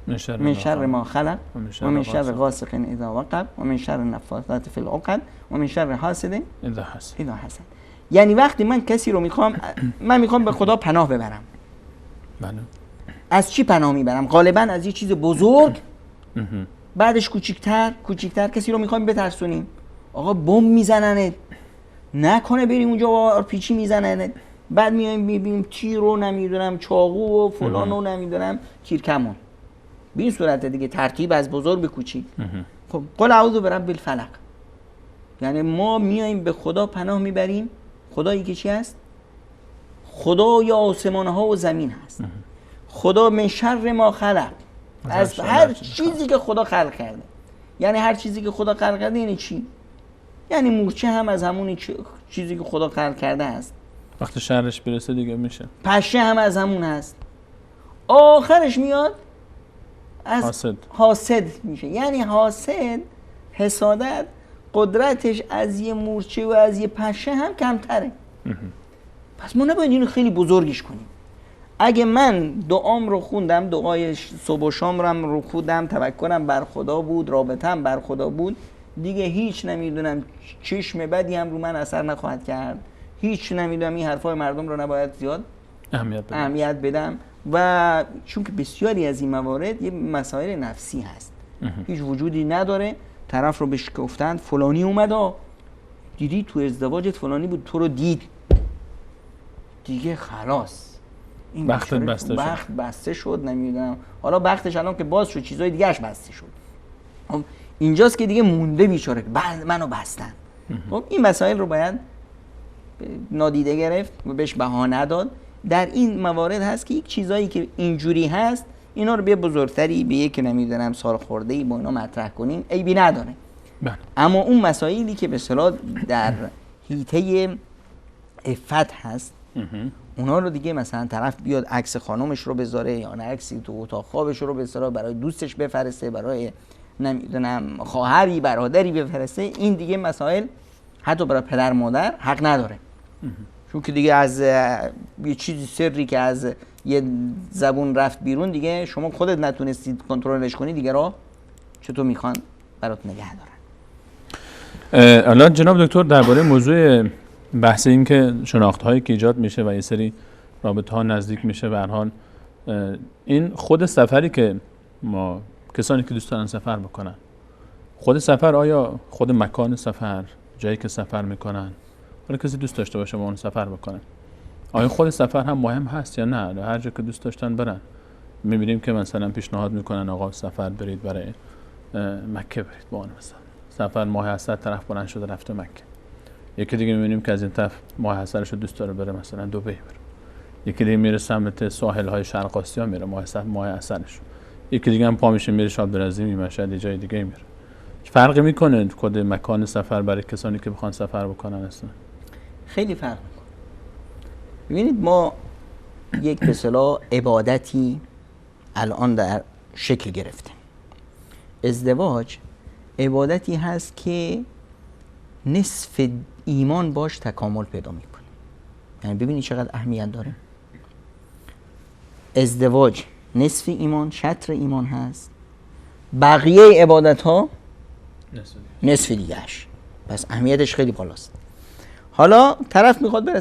من شر ما خلق و من شر غاسق اذا وقب و من شر النفاثات في العقد و من شر حاسد اذا حسد. یعنی وقتی من کسی رو میخوام به خدا پناه ببرم، از چی پناه میبرم؟ غالبا از یه چیز بزرگ، بعدش کوچیکتر. کسی رو میخوایم بترسونیم، آقا بمب میزننت، نکنه بریم اونجا آرپیچی میزننت، بعد میایم میبینیم تیر رو نمیدونم چاقو و فلان و نمیدونم تیرکمون. به این صورت دیگه ترتیب از بزرگ به کوچیک. خب قل اعوذ برب الفلق، یعنی ما میایم به خدا پناه میبریم. خدایی که چی هست؟ خدای آسمان ها و زمین هست. خدا من شر ما خلق، از هر چیزی که خدا خلق کرده. یعنی هر چیزی که خدا خلق کرده یعنی چی؟ یعنی مورچه هم از همون چیزی که خدا خلق کرده است. وقتی شرش برسه دیگه میشه. پشه هم از همون هست. آخرش میاد از حاسد میشه. یعنی حاسد، حسادت، قدرتش از یه مورچه و از یه پشه هم کمتره. پس ما نباید اینو خیلی بزرگش کنیم. اگه من دعام رو خوندم، دعای صبح و شام رو خوندم، توکلم بر خدا بود، رابطم بر خدا بود، دیگه هیچ نمیدونم چشم بدی هم رو من اثر نخواهد کرد. هیچ نمیدونم این حرفای مردم رو نباید زیاد اهمیت بدم. و چون که بسیاری از این موارد یه مسائل نفسی هست، هیچ وجودی نداره. طرف رو بهش گفتن فلانی اومد، دیدی تو ازدواجت فلانی بود، تو رو دید، دیگه خلاص این بختت بسته شد. نمیدونم حالا بختش الان که باز شد چیزای دیگهش بسته شد. اینجاست که دیگه مونده بیچاره، منو بستن. خب این مسائل رو باید نادیده گرفت و بهش بها نداد. در این موارد هست که یک چیزایی که اینجوری هست اینا رو به بزرگتری، به یک نمیدونم سال خورده‌ای با اینا مطرح کنیم عیبی نداره. اما اون مسائلی که به اصطلاح در حیطه عفت هست، اونا رو دیگه مثلا طرف بیاد عکس خانومش رو بذاره یا نه عکسی تو اتاق خوابش رو به اصطلاح برای دوستش بفرسته، برای نمیدونم خواهری برادری بفرسته، این دیگه مسائل حتی برای پدر مادر حق نداره. چون که دیگه از یه چیزی سری که از یه زبون رفت بیرون، دیگه شما خودت نتونستید کنترلش کنی، دیگه را چطور میخوان برات نگه دارن. الان جناب دکتر درباره موضوع بحث این که شناخت هایی که ایجاد میشه و یه سری رابطه ها نزدیک میشه، به هر حال این خود سفری که ما کسانی که دوست دارن سفر بکنن، خود سفر، آیا خود مکان سفر، جایی که سفر میکنن، حالا کسی دوست داشته باشه با اون سفر بکنن، آیا خود سفر هم مهم هست یا نه؟ هر جا که دوست داشتن برن. میبینیم که مثلا پیشنهاد میکنن آقا سفر برید برای مکه برید، با اون مثلا سفر ماه عسل طرف بلند شده رفته مکه. یکی دیگه میبینیم که از این طرف ماه عسلش رو دوست داره بره مثلا دبی بره. یکی دیگه میره سمت ساحل های شرق آسیا میره ماه عسلش. یکی دیگه هم پا میشه میره شاد برزیل، مشهد، جای دیگه میره. فرقی میکنه خود مکان سفر برای کسانی که بخوان سفر بکنن اصلا؟ خیلی فرق میکنه. ببینید ما یک به اصطلاح عبادتی الان در شکل گرفته. ازدواج عبادتی هست که نصف ایمان باش تکامل پیدا میکنه. یعنی ببینید چقدر اهمیت داره. ازدواج نصف ایمان، شطر ایمان هست. بقیه عبادت ها نصف دیگهش. پس اهمیتش خیلی بالاست. حالا طرف میخواد بره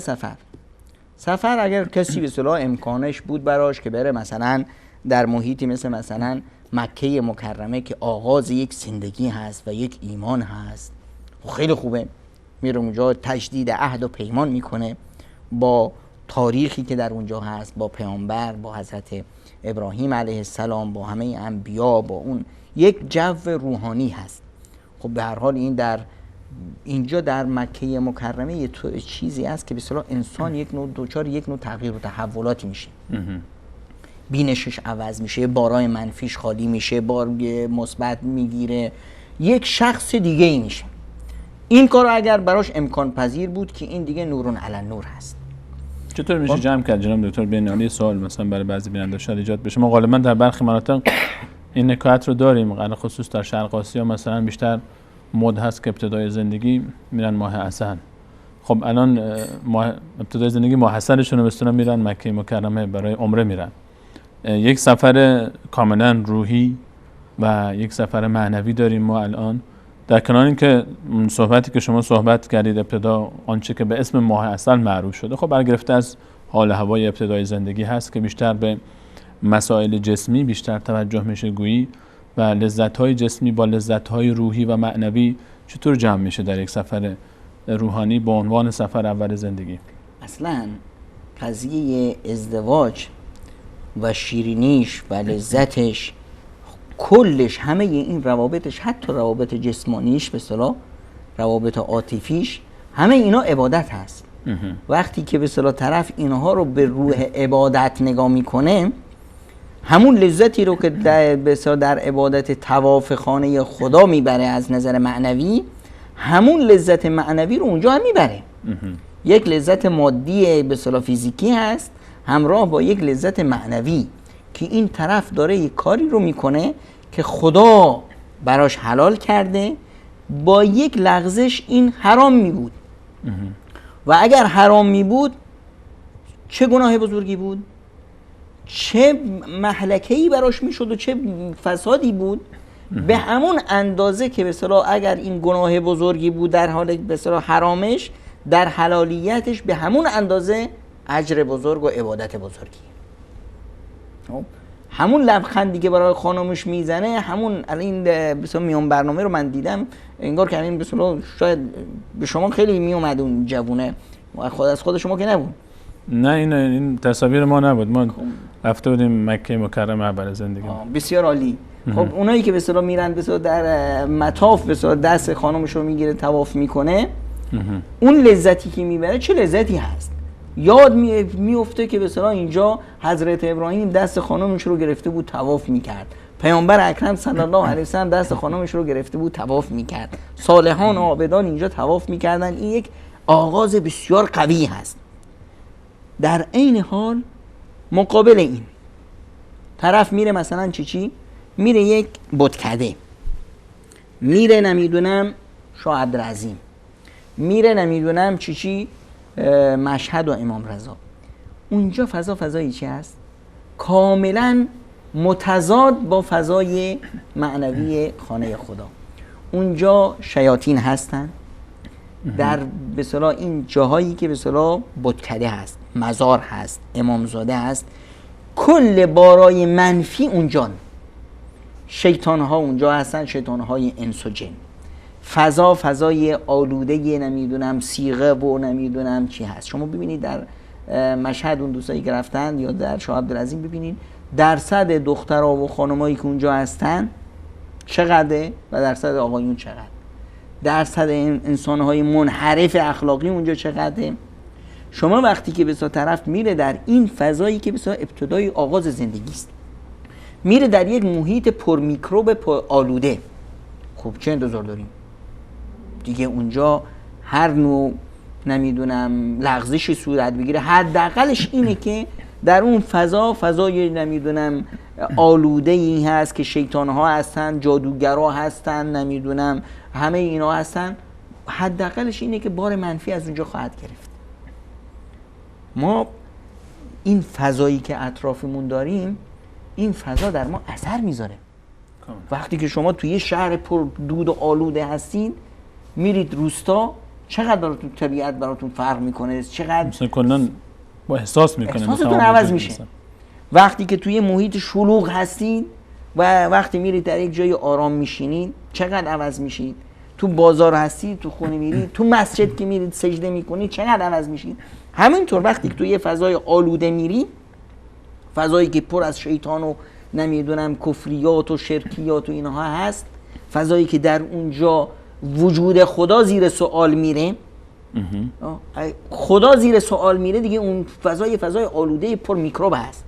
سفر اگر کسی به اصطلاح امکانش بود براش که بره مثلا در محیطی مثلا مکه مکرمه که آغاز یک زندگی هست و یک ایمان هست، خیلی خوبه. میره اونجا تجدید عهد و پیمان میکنه با تاریخی که در اونجا هست، با پیامبر، با حضرت ابراهیم علیه السلام، با همه انبیا، با اون یک جو روحانی هست. خب به هر حال این در اینجا در مکه مکرمه یه چیزی است که به اصطلاح انسان یک نوع دوچار یک نوع تغییر و تحولاتی میشه. بینشش عوض میشه، بارای منفیش خالی میشه، بار مثبت میگیره، یک شخص دیگه ای میشه. این کار اگر براش امکان پذیر بود که این دیگه نورون علی نور هست. چطور میشه جمع کرد جناب دکتر بین سوال مثلا برای بعضی بیننده شاید ایجاد بشه؟ ما غالبا در برخی مناطق این نکات رو داریم، علل خصوص در شرق آسیا مثلا بیشتر مد هست که ابتدای زندگی میرن ماه عسل. خب الان ابتدای زندگی ماه عسلشون رو بستونن میرن مکه مکرمه برای عمره میرن. یک سفر کاملا روحی و یک سفر معنوی داریم ما الان. در کنار این که صحبتی که شما صحبت کردید ابتدا، آنچه که به اسم ماه عسل معروف شده، خب برگرفته از حال هوای ابتدای زندگی هست که بیشتر به مسائل جسمی بیشتر توجه میشه گویی و لذت‌های جسمی با لذت‌های روحی و معنوی چطور جمع میشه در یک سفر روحانی با عنوان سفر اول زندگی؟ اصلا قضیه ازدواج و شیرینیش و لذتش کلش، همه این روابطش، حتی روابط جسمانیش به اصطلاح روابط عاطفیش، همه اینا عبادت هست. وقتی که به اصطلاح طرف اینها رو به روح عبادت نگاه میکنه، همون لذتی رو که در عبادت طواف خانه خدا میبره از نظر معنوی، همون لذت معنوی رو اونجا هم میبره. یک لذت مادی به اصطلاح فیزیکی هست همراه با یک لذت معنوی که این طرف داره یک کاری رو میکنه که خدا براش حلال کرده، با یک لغزش این حرام می بود و اگر حرام می بود چه گناه بزرگی بود، چه مهلکه‌ای براش می شد و چه فسادی بود. به همون اندازه که به اصطلاح اگر این گناه بزرگی بود در حال به اصطلاح حرامش، در حلالیتش به همون اندازه اجر بزرگ و عبادت بزرگی. همون لبخندی که برای خانمش میزنه، همون الان مثلا میون برنامه رو من دیدم انگار که همین مثلا شاید به شما خیلی میومد اون جوونه، از خود شما که نبود. نه این تصاویر ما نبود، ما رفته بودیم مکه مکرمه برای زندگی. بسیار عالی. خب اونایی که به اصطلاح میرن به اصطلاح در مطاف به اصطلاح دست خانمش رو میگیره طواف میکنه، اون لذتی که میبره چه لذتی هست. یاد میفته که به اصطلاح اینجا حضرت ابراهیم دست خانمش رو گرفته بود طواف میکرد، پیامبر اکرم صلی الله علیه و سلم دست خانمش رو گرفته بود طواف میکرد، صالحان و عابدان اینجا طواف میکردن. این یک آغاز بسیار قوی هست. در عین حال مقابل این طرف میره مثلا چی میره یک بتکده، میره نمیدونم شاه عبدالعظیم، میره نمیدونم چی مشهد و امام رضا. اونجا فضایی چی هست؟ کاملا متضاد با فضای معنوی خانه خدا. اونجا شیاطین هستن، در به اصطلاح این جاهایی که به اصطلاح بتکده هست، مزار هست، امامزاده هست، کل بارای منفی اونجان. شیطان ها اونجا هستن، شیطان های انس و جن. فضای آلوده نمیدونم صیغه و نمیدونم چی هست. شما ببینید در مشهد اون دوستایی که رفتن یا در شاه عبدالعظیم ببینید درصد دخترها و خانمایی که اونجا هستن چقدره و درصد آقایون چقدر، درصد انسانهای منحرف اخلاقی اونجا چقدره. شما وقتی که بسا طرف میره در این فضایی که بسا ابتدای آغاز زندگی است، میره در یک محیط پر میکروب پر آلوده، خب چه انتظار داریم دیگه؟ اونجا هر نوع نمیدونم لغزشی صورت بگیره، حداقلش اینه که در اون فضای نمیدونم آلوده ای هست که شیطان ها هستن، جادوگرا هستن، نمیدونم همه اینا هستن، حداقلش اینه که بار منفی از اونجا خواهد گرفت. ما این فضایی که اطرافمون داریم، این فضا در ما اثر میذاره. وقتی که شما توی یه شهر پر دود و آلوده هستین، میرید روستا، چقدر براتون طبیعت براتون فرق میکنه، چقدر مثلا کلا با احساس میکنه، احساستون عوض میشه. وقتی که توی محیط شلوغ هستین و وقتی میرید در یک جای آرام میشینید، چقدر عوض میشید. تو بازار هستید، تو خونه میرید، تو مسجد که میرید سجده میکنید، چقدر عوض میشید. همینطور وقتی که توی یه فضای آلوده میرید، فضایی که پر از شیطان و نمیدونم کفریات و شرکیات و اینها هست، فضایی که در اونجا وجود خدا زیر سوال میره، خدا زیر سوال میره دیگه، اون فضای آلوده پر میکروب هست.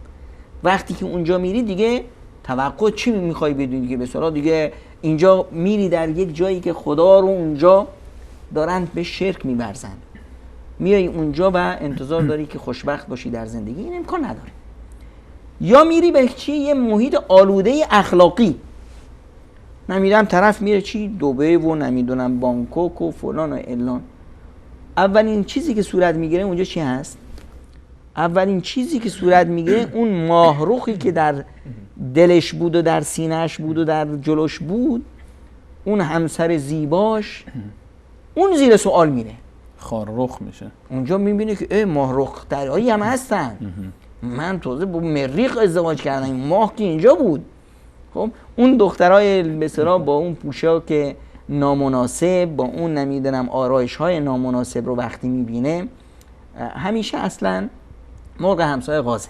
وقتی که اونجا میری دیگه توقع چی میخوای بدونی دیگه؟ به اصطلاح دیگه اینجا میری در یک جایی که خدا رو اونجا دارن به شرک میبرزن، میای اونجا و انتظار داری که خوشبخت باشی در زندگی، این امکان نداره. یا میری به چی؟ یه محیط آلوده اخلاقی، نمیدونم طرف میره چی؟ دبی و نمیدونم بانکوک و فلان و علان. اولین چیزی که صورت میگیره اونجا چی هست؟ اولین چیزی که صورت میگیره اون ماهرخی که در دلش بود و در سینهش بود و در جلوش بود، اون همسر زیباش، اون زیر سوال میره، خاررخ میشه. اونجا میبینه که ماهرخ درایی هم هستن، من تازه با مریخ ازدواج کردم، این ماه که اینجا بود. خب اون دخترای بسرا با اون پوشاک نامناسب، با اون نمیدونم آرایش های نامناسب رو وقتی میبینه، همیشه اصلا مرغ همسایه غازه.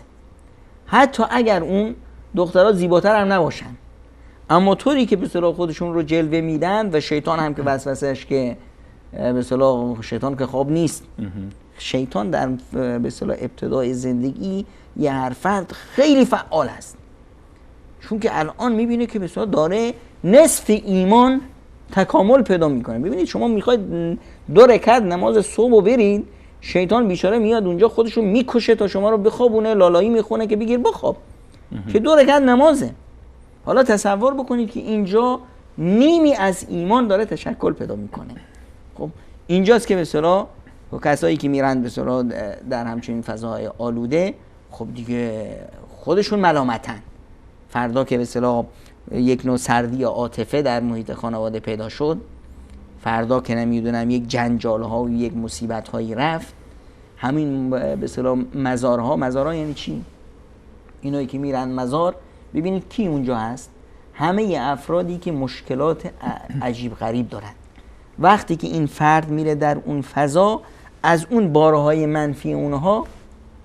حتی اگر اون دخترها زیباتر هم نباشن، اما طوری که بسرا خودشون رو جلوه میدن و شیطان هم که وسوسهش که بسرا شیطان که خواب نیست، شیطان در بسرا ابتدای زندگی یه هر فرد خیلی فعال است. چون که الان میبینه که بسیار داره نصف ایمان تکامل پیدا میکنه. ببینید شما میخواید 2 رکعت نماز صبح برید، شیطان بیچاره میاد اونجا خودشو میکشه تا شما رو بخوابونه، لالایی میخونه که بگیر بخواب، که 2 رکعت نمازه. حالا تصور بکنید که اینجا نیمی از ایمان داره تشکل پیدا میکنه. خب اینجاست که به اصطلاح کسایی که میرن به اصطلاح در همچین فضاهای آلوده، خب دیگه خودشون ملامتن. فردا که به اصطلاح یک نوع سردی یا عاطفه در محیط خانواده پیدا شد، فردا که نمیدونم یک جنجال ها و یک مصیبت هایی رفت، همین به اصطلاح مزارها یعنی چی؟ اینایی که میرن مزار، ببینید کی اونجا هست؟ همه افرادی که مشکلات عجیب غریب دارن. وقتی که این فرد میره در اون فضا، از اون بارهای منفی اونها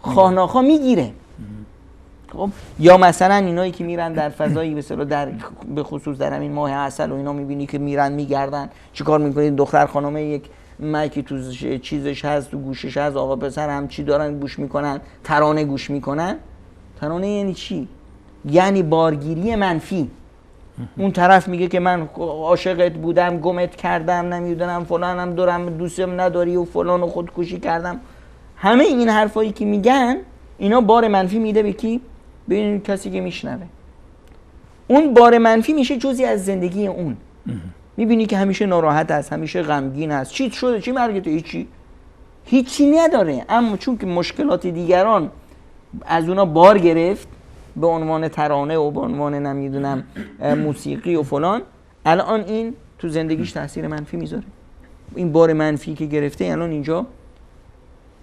خواهناخواه میگیره. خب یا مثلا اینایی که میرن در فضایی به خصوص در همین ماه عسل و اینا، میبینی که میرن میگردن، چیکار میکنید؟ دختر خانمه یک مایکی تو چیزش هست، تو گوشش هست، آقا پسر هم چی دارن گوش میکنن، ترانه گوش میکنن. ترانه یعنی چی؟ یعنی بارگیری منفی. اون طرف میگه که من عاشقت بودم، گمت کردم، نمیدونم فلانم دارم، دوستم نداری و فلان و خودکشی کردم. همه این حرفایی که میگن اینا بار منفی میده به کی؟ به این کسی که میشنوه. اون بار منفی میشه جزئی از زندگی اون. میبینی که همیشه ناراحت است، همیشه غمگین است. چی شده؟ چی مرگته؟ هیچی نداره. اما چون که مشکلات دیگران از اونا بار گرفت به عنوان ترانه و به عنوان نمیدونم موسیقی و فلان، الان این تو زندگیش تاثیر منفی میذاره. این بار منفی که گرفته الان اینجا،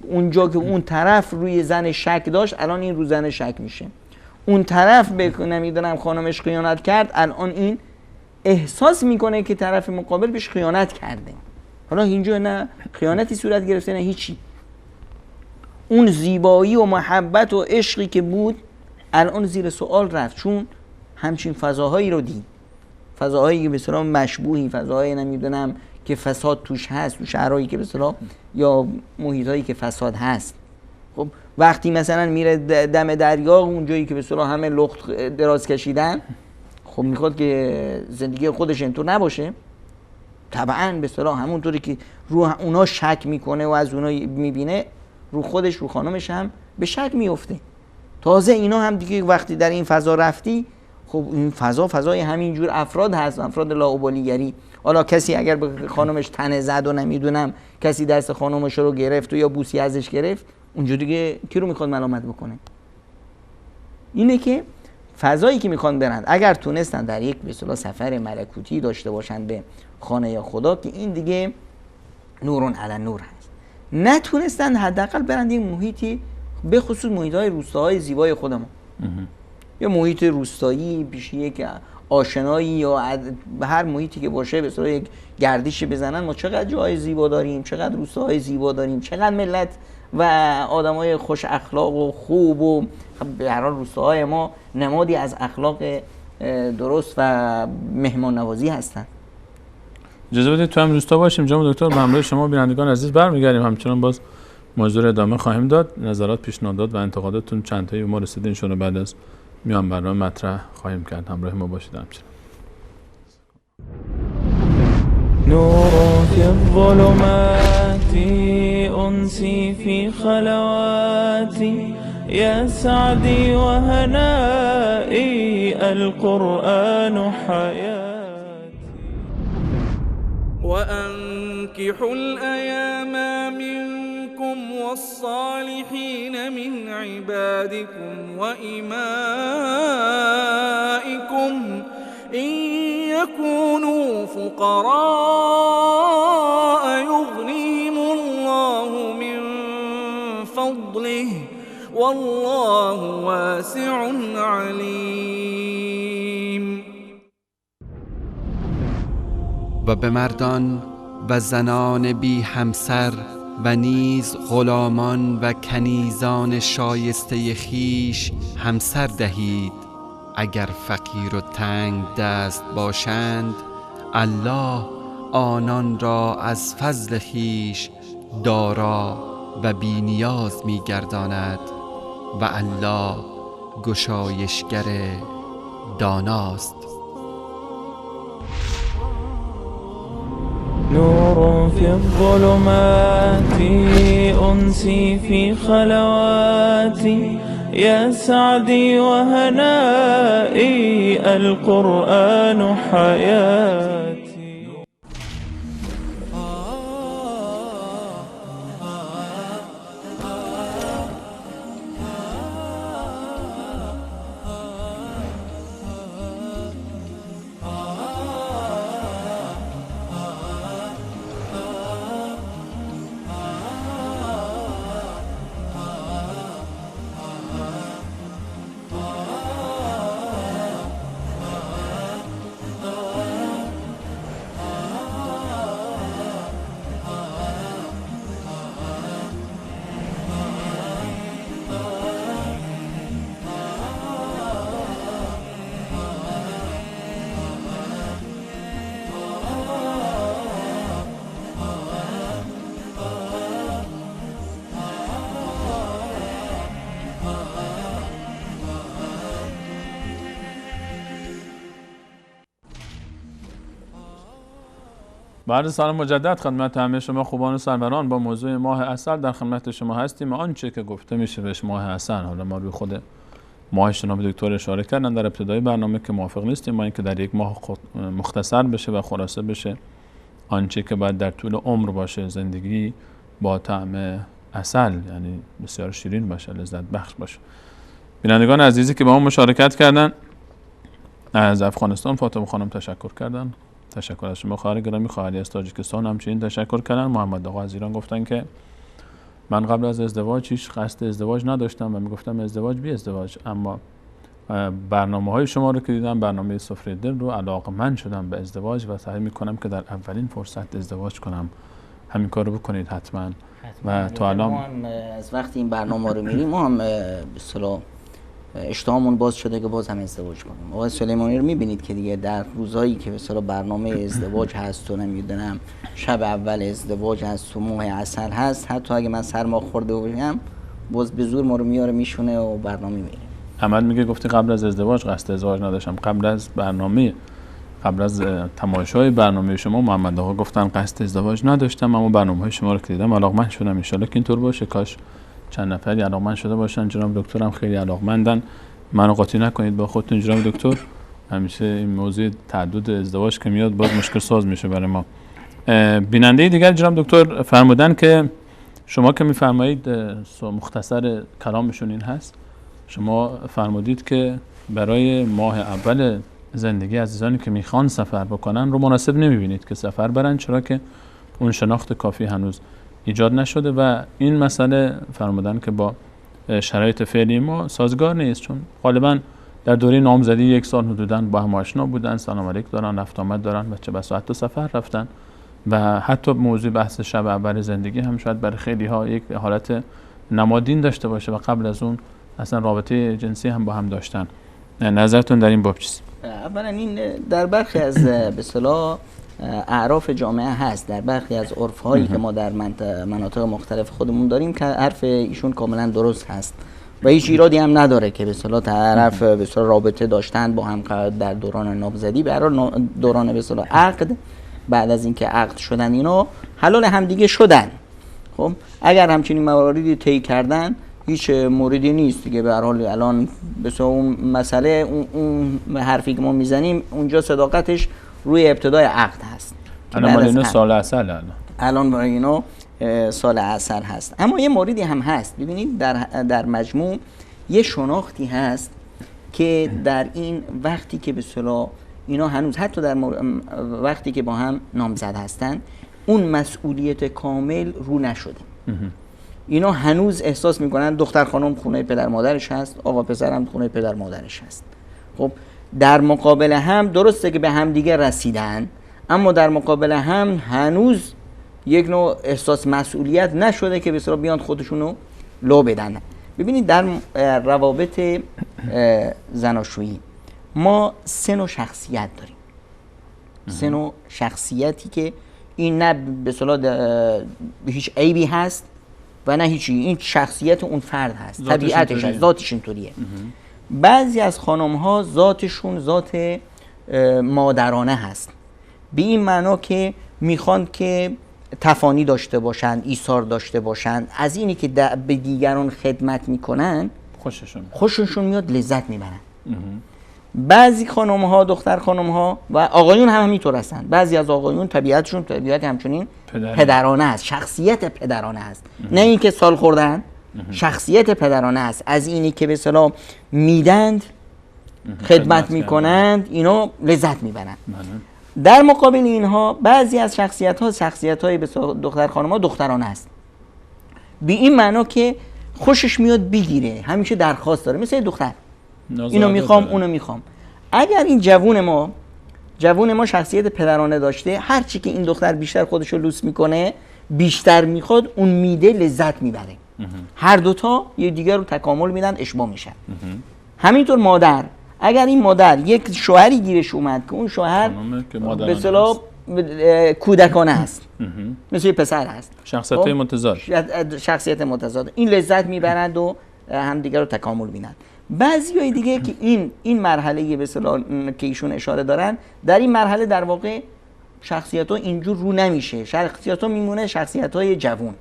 اونجا که اون طرف روی زن شک داشت، الان این رو زن شک میشه. اون طرف به نمیدونم خانمش خیانت کرد، الان این احساس میکنه که طرف مقابل بهش خیانت کرده. حالا اینجا نه خیانتی صورت گرفته نه هیچی. اون زیبایی و محبت و عشقی که بود الان زیر سوال رفت، چون همچین فضاهایی رو دید. فضاهایی که به اصطلاح مشبوهی، فضاهایی نمیدونم که فساد توش هست، تو شهرهایی که به اصطلاح یا محیطایی که فساد هست. خب وقتی مثلا میره دم دریا، اونجایی که به اصطلاح همه لخت دراز کشیدن، خب میخواد که زندگی خودش اینطور نباشه. طبعا به اصطلاح همونطوری که رو اونا شک میکنه و از اونا میبینه، رو خودش، رو خانمش هم به شک میفته. تازه اینا هم دیگه وقتی در این فضا رفتی، خب این فضای همینجور افراد هست، افراد لاابالیگری. حالا کسی اگر به خانمش تنه زد و نمیدونم کسی دست خانمش رو گرفت و یا بوسی ازش گرفت، اونجا دیگه کی رو میخواد ملامت بکنه؟ اینه که فضایی که میخوان برند، اگر تونستن در یک به اصطلاح سفر ملکوتی داشته باشن به خانه خدا، که این دیگه نورون علی نور هست. نتونستن حداقل برند یک محیطی، به خصوص محیط‌های روستاهای زیبای خودمون، یا محیط روستایی پیش یک آشنایی یا به هر محیطی که باشه به اصطلاح یک گردشی بزنن. ما چقدر جای زیبا داریم، چقدر روستاهای زیبا داریم، چقدر ملت و آدمای خوش اخلاق و خوب، و به هر حال روستاهای ما نمادی از اخلاق درست و مهمان نوازی هستن. اجازه بدید تو هم روستا باشیم جناب دکتر، به همراه شما بینندگان عزیز برمیگردیم. همچنان باز موضوع رو ادامه خواهیم داد. نظرات، پیشنهادات و انتقاداتتون چند تایی ما رسیده، ان بعد از میان برنامه مطرح خواهیم کرد. همراه ما باشید. همچنان نور في الظلمات أنسي في خلواتي يا سعدي وهنائي القرآن حياتي وأنكحوا الأيام منكم والصالحين من عبادكم وإمائكم إن يكونوا فقراء يغنيهم الله من فضله والله واسع عليم. و به مردان و زنان بی همسر و نیز غلامان و کنیزان شایسته خیش همسر دهید، اگر فقیر و تنگ دست باشند، الله آنان را از فضل خیش دارا و بی نیاز می گرداند و الله گشایشگر داناست. نور في الظلمات أنسي في خلواتي يا سعدي وهنائي القرآن حياتي. بعد سلام مجدد خدمت همه شما خوبان و سروران، با موضوع ماه عسل در خدمت شما هستیم. آنچه که گفته میشه بهش ماه عسل، حالا ما روی خود ماه جناب دکتر اشاره کردن در ابتدای برنامه که موافق نیستیم با اینکه در یک ماه مختصر بشه و خلاصه بشه آنچه که باید در طول عمر باشه، زندگی با طعم عسل، یعنی بسیار شیرین باشه، لذت بخش باشه. بینندگان عزیزی که با ما مشارکت کردن، از افغانستان فاطمه خانم تشکر کردن. تشکر از شما خواهر گرامی. خواهری از تاجیکستان همچنین تشکر کردن. محمد آقا از ایران گفتن که من قبل از ازدواج هیچ قصد ازدواج نداشتم و میگفتم ازدواج بی ازدواج، اما برنامه‌های شما رو که دیدم، برنامه سفره دل رو، علاقه‌مند شدم به ازدواج و سعی می‌کنم که در اولین فرصت ازدواج کنم. همین کارو بکنید حتما. و تا الان ما هم از وقتی این برنامه رو می‌ریم ما هم به اصطلاح اشتهامون باز شده که باز هم ازدواج کنیم. آقای سلیمانی رو می‌بینید که دیگه در روزایی که به اصطلاح برنامه ازدواج هست و نمیدونم شب اول ازدواج هست و ماه عسل هست، حتی اگه من سرما خورده باشم باز به زور ما رو میاره میشونه و برنامه میره. عمل میگه گفتی قبل از ازدواج قصد ازدواج نداشتم. قبل از برنامه، قبل از تماشای برنامه شما محمد آقا گفتن قصد ازدواج نداشتم، اما برنامه‌های شما رو که دیدم علاقمند شدم. ان شاءالله که اینطور باشه. کاش چند نفری علاقمند شده باشن. جناب دکترم خیلی علاقمندن. منو قاطی نکنید با خودتون جناب دکتر. همیشه این موضوع تعدد ازدواج که میاد باز مشکل ساز میشه برای ما. بیننده دیگر جناب دکتر فرمودن که شما که میفرمایید مختصر کلامشون این هست، شما فرمودید که برای ماه اول زندگی عزیزانی که میخوان سفر بکنن رو مناسب نمیبینید که سفر برن، چرا که اون شناخت کافی هنوز ایجاد نشده و این مسئله فرمودن که با شرایط فعلی ما سازگار نیست، چون غالبا در دوره نامزدی 1 سال حدوداً با هم آشنا بودن، سلام علیک دارن، رفت آمد دارن و چه بسا حتی سفر رفتن و حتی موضوع بحث شب اول زندگی هم شاید برای خیلی ها یک حالت نمادین داشته باشه و قبل از اون اصلا رابطه جنسی هم با هم داشتن. نظرتون در این باب چیست؟ اولا این در برخی از به اصطلاح اعراف جامعه هست، در برخی از عرف‌هایی که ما در مناطق مختلف خودمون داریم که حرف ایشون کاملا درست هست و هیچ ایرادی هم نداره که به اصطلاح طرف به اصطلاح رابطه داشتن با هم در دوران نامزدی، برای دوران به اصطلاح عقد، بعد از اینکه عقد شدن اینا حلال همدیگه شدن. خب اگر همچین مواردی طی کردن هیچ موردی نیست دیگه. به هر حال الان به اون مسئله اون حرفی که ما میزنیم اونجا صداقتش روی ابتدای عقد هست. الان برای اینا سال عسل، الان برای اینا سال عسل هست. اما یه موردی هم هست، ببینید در مجموع یه شناختی هست که در این وقتی که به اصطلاح اینا هنوز حتی در وقتی که با هم نامزد هستن اون مسئولیت کامل رو نشده. اینا هنوز احساس میکنن دختر خانم خونه پدر مادرش هست، آقا پسرم خونه پدر مادرش هست. خب در مقابل هم درسته که به هم دیگه رسیدن، اما در مقابل هم هنوز یک نوع احساس مسئولیت نشده که به اصطلاح بیان خودشونو لو بدن. ببینید در روابط زناشویی ما 3 نوع شخصیت داریم. 3 نوع شخصیتی که این نه به اصطلاح هیچ عیبی هست و نه هیچی، این شخصیت اون فرد هست، طبیعتش هست، ذاتش اینطوریه. بعضی از خانم ها ذاتشون ذات مادرانه هست، به این معنا که میخوان که تفانی داشته باشن، ایثار داشته باشن، از اینی که به دیگران خدمت میکنن خوششون میاد، لذت میبرن. بعضی خانم ها، دختر خانم ها و آقایون هم همینطور هستن. بعضی از آقایون طبیعتشون طبیعت همچنین پدرانه است، شخصیت پدرانه است، نه اینکه سال خوردن، شخصیت پدرانه است، از اینی که به اصطلاح میدند، خدمت میکنند، اینا لذت میبرن. در مقابل اینها بعضی از شخصیت های دختر خانم ها دخترانه است، به این معنا که خوشش میاد بگیره، همیشه درخواست داره، مثل دختر، اینو میخوام اونو میخوام. اگر این جوون ما شخصیت پدرانه داشته، هر چی که این دختر بیشتر خودشو لوس میکنه، بیشتر میخواد، اون میده، لذت میبره. هر دوتا یه دیگر رو تکامل میدن، اشباع میشن. همینطور مادر، اگر این مادر یک شوهری گیرش اومد که اون شوهر به اصطلاح کودکانه است، مثل پسر هست، شخصیت متضاد، این لذت میبرند و همدیگر رو تکامل میدن. بعضی دیگه که این مرحله به اصطلاح که ایشون اشاره دارن، در این مرحله در واقع شخصیت ها اینجور رو نمیشه، شخصیت ها میمونه شخصیت های جوون.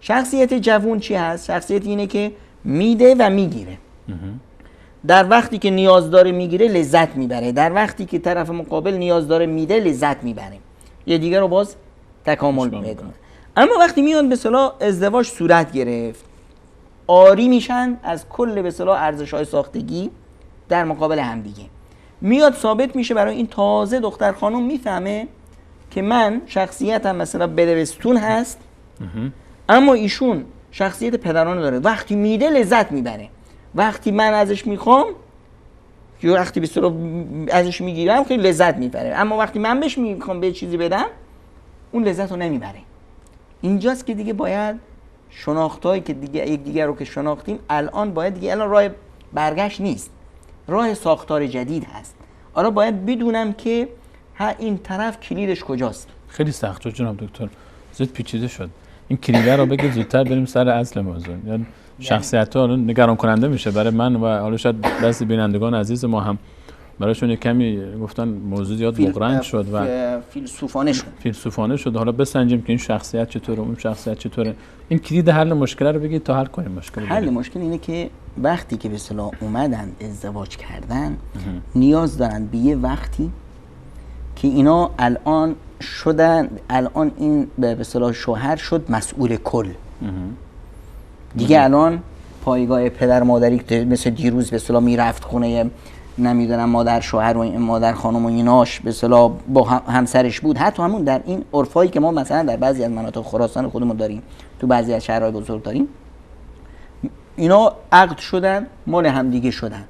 شخصیت جوون چی هست؟ شخصیت اینه که میده و میگیره، در وقتی که نیاز داره میگیره، لذت میبره، در وقتی که طرف مقابل نیاز داره میده، لذت میبره، یه دیگه رو باز تکامل میده. اما وقتی میاد به اصطلاح ازدواج صورت گرفت، آری میشن از کل به اصطلاح ارزش‌های ساختگی در مقابل همدیگه، میاد ثابت میشه برای این تازه دختر خانم میفهمه که من شخصیتم مثلا بدبستون هست، اما ایشون شخصیت پدرانه داره، وقتی میده لذت میبره، وقتی من ازش میخوام یا وقتی به اصطلاح ازش میگیرم خیلی لذت میبره، اما وقتی من بهش میخوام به چیزی بدم اون لذت رو نمیبره. اینجاست که دیگه باید شناختایی که دیگه یکدیگر رو که شناختیم، الان باید دیگه راه برگشت نیست، راه ساختار جدید هست. حالا باید بدونم که این طرف کلیدش کجاست. خیلی سخت شد جناب دکتر، زود پیچیده شد. این کلیده رو بگید زودتر بریم سر اصل موضوع. یعنی شخصیت‌ها نگران کننده میشه برای من و حالا شاید بعضی بینندگان عزیز ما هم برایشون کمی گفتن موضوع زیاد بغرنج شد و فیلسوفانه شد. حالا بسنجیم که این شخصیت چطوره، اون شخصیت چطوره. این کلید حل مشکل رو بگید تا حل کنیم مشکل. حل مشکل اینه که وقتی که به اصطلاح اومدن ازدواج کردن، نیاز دارن به یه وقتی که اینا الان این به اصطلاح شوهر شد مسئول کل. دیگه الان پایگاه پدر مادری که مثل دیروز به اصطلاح میرفت خونه نمیدونم مادر شوهر و مادر خانم و ایناش به اصطلاح با همسرش بود، حتی همون در این عرفایی که ما مثلا در بعضی از مناطق خراسان خودمون داریم، تو بعضی از شهرهای بزرگ داریم، اینا عقد شدن، مال همدیگه شدن،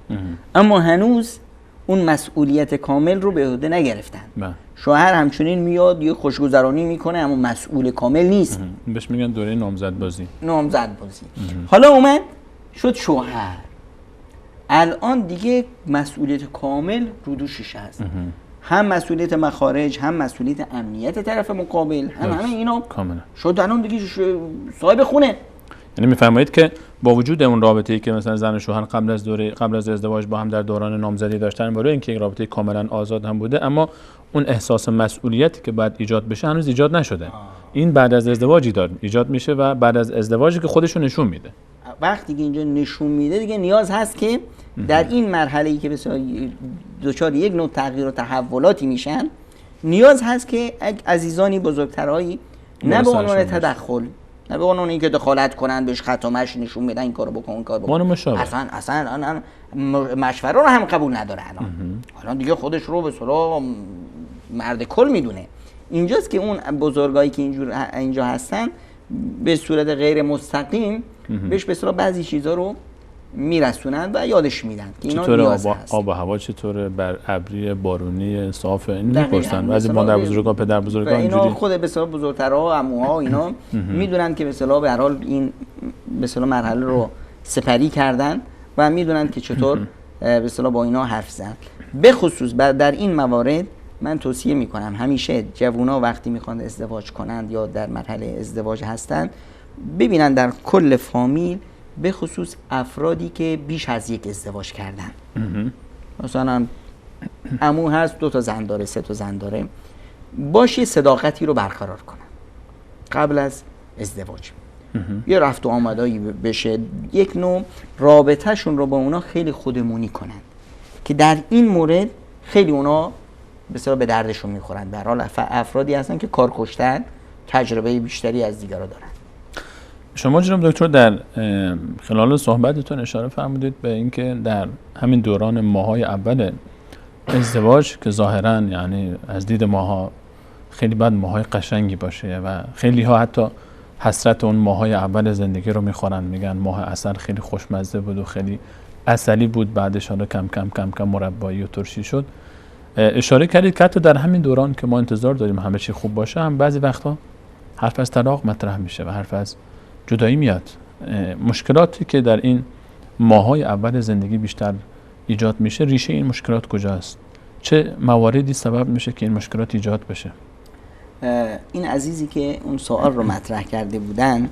اما هنوز اون مسئولیت کامل رو به عهده نگرفتن. شوهر همچنین میاد یه خوشگذرانی میکنه اما مسئول کامل نیست. بهش میگن دوره نامزدبازی. حالا اومد شد شوهر، الان دیگه مسئولیت کامل رو دوشش هست، هم مسئولیت مخارج، هم مسئولیت امنیت طرف مقابل، همه اینا کاملا شد الان دیگه صاحب خونه. یعنی میفرمایید که با وجود اون رابطه‌ای که مثلا زن و شوهر قبل از ازدواج با هم در دوران نامزدی داشتن، برای اینکه یک رابطه کاملا آزاد هم بوده، اما اون احساس مسئولیتی که باید ایجاد بشه هنوز ایجاد نشده. این بعد از ازدواج ایجاد میشه و بعد از ازدواجی که خودشون نشون میده. وقتی که اینجا نشون میده دیگه نیاز هست که در این مرحله‌ای که بسیار دچار یک نوع تغییر و تحولاتی میشن، نیاز هست که عزیزانی بزرگترایی نه به عنوان تدخل، نه به عنوان اینکه دخالت کنن بهش ختمش نشون میدن این کارو بکن اون کارو بکن، اصلا مشوره رو هم قبول نداره. الان دیگه خودش رو به اصطلاح مرد کل میدونه. اینجاست که اون بزرگایی که اینجا هستن به صورت غیر مستقیم بهش به اصطلاح بعضی چیزا رو میرسونن و یادش میدن که اینا نیاز هست. آب و هوا چطوره، بر ابری بارونی صاف، این میپرسن بعضی مادر بزرگا پدر بزرگا اینجوری. اینا خود به اصطلاح بزرگترها، عموها اینا میدونن که به اصطلاح به هر حال این به اصطلاح مرحله رو سپری کردن و میدونن که چطور به اصطلاح با اینا حرف زدن. به خصوص در این موارد من توصیه میکنم همیشه جوونا وقتی میخوان ازدواج کنند یا در مرحله ازدواج هستند، ببینن در کل فامیل به خصوص افرادی که بیش از یک ازدواج کردن. مثلا عمو هست 2 تا زن داره، 3 تا زن داره، باشه صداقتی رو برقرار کنن قبل از ازدواج. یه رفت و آمدایی بشه، یک نوع رابطهشون رو با اونا خیلی خودمونی کنن که در این مورد خیلی اونا بسیار به دردشون میخورن. به هر حال افرادی هستن که کار کشتن، تجربه بیشتری از دیگران دارن. شما جناب دکتر در خلال صحبتتون اشاره فرمودید به اینکه در همین دوران ماهای اول ازدواج که ظاهراً یعنی از دید ماها خیلی بد ماهای قشنگی باشه و خیلی ها حتی حسرت اون ماهای اول زندگی رو میخورن، میگن ماه عسل خیلی خوشمزه بود و خیلی عسلی بود، بعدش حالا کم کم کم کم مربایی و ترشی شد. اشاره کردید که حتی در همین دوران که ما انتظار داریم همه چی خوب باشه هم بعضی وقتا حرف از طلاق مطرح میشه و حرف از جدایی میاد. مشکلاتی که در این ماهای اول زندگی بیشتر ایجاد میشه، ریشه این مشکلات کجاست؟ چه مواردی سبب میشه که این مشکلات ایجاد بشه؟ این عزیزی که اون سوال رو مطرح کرده بودن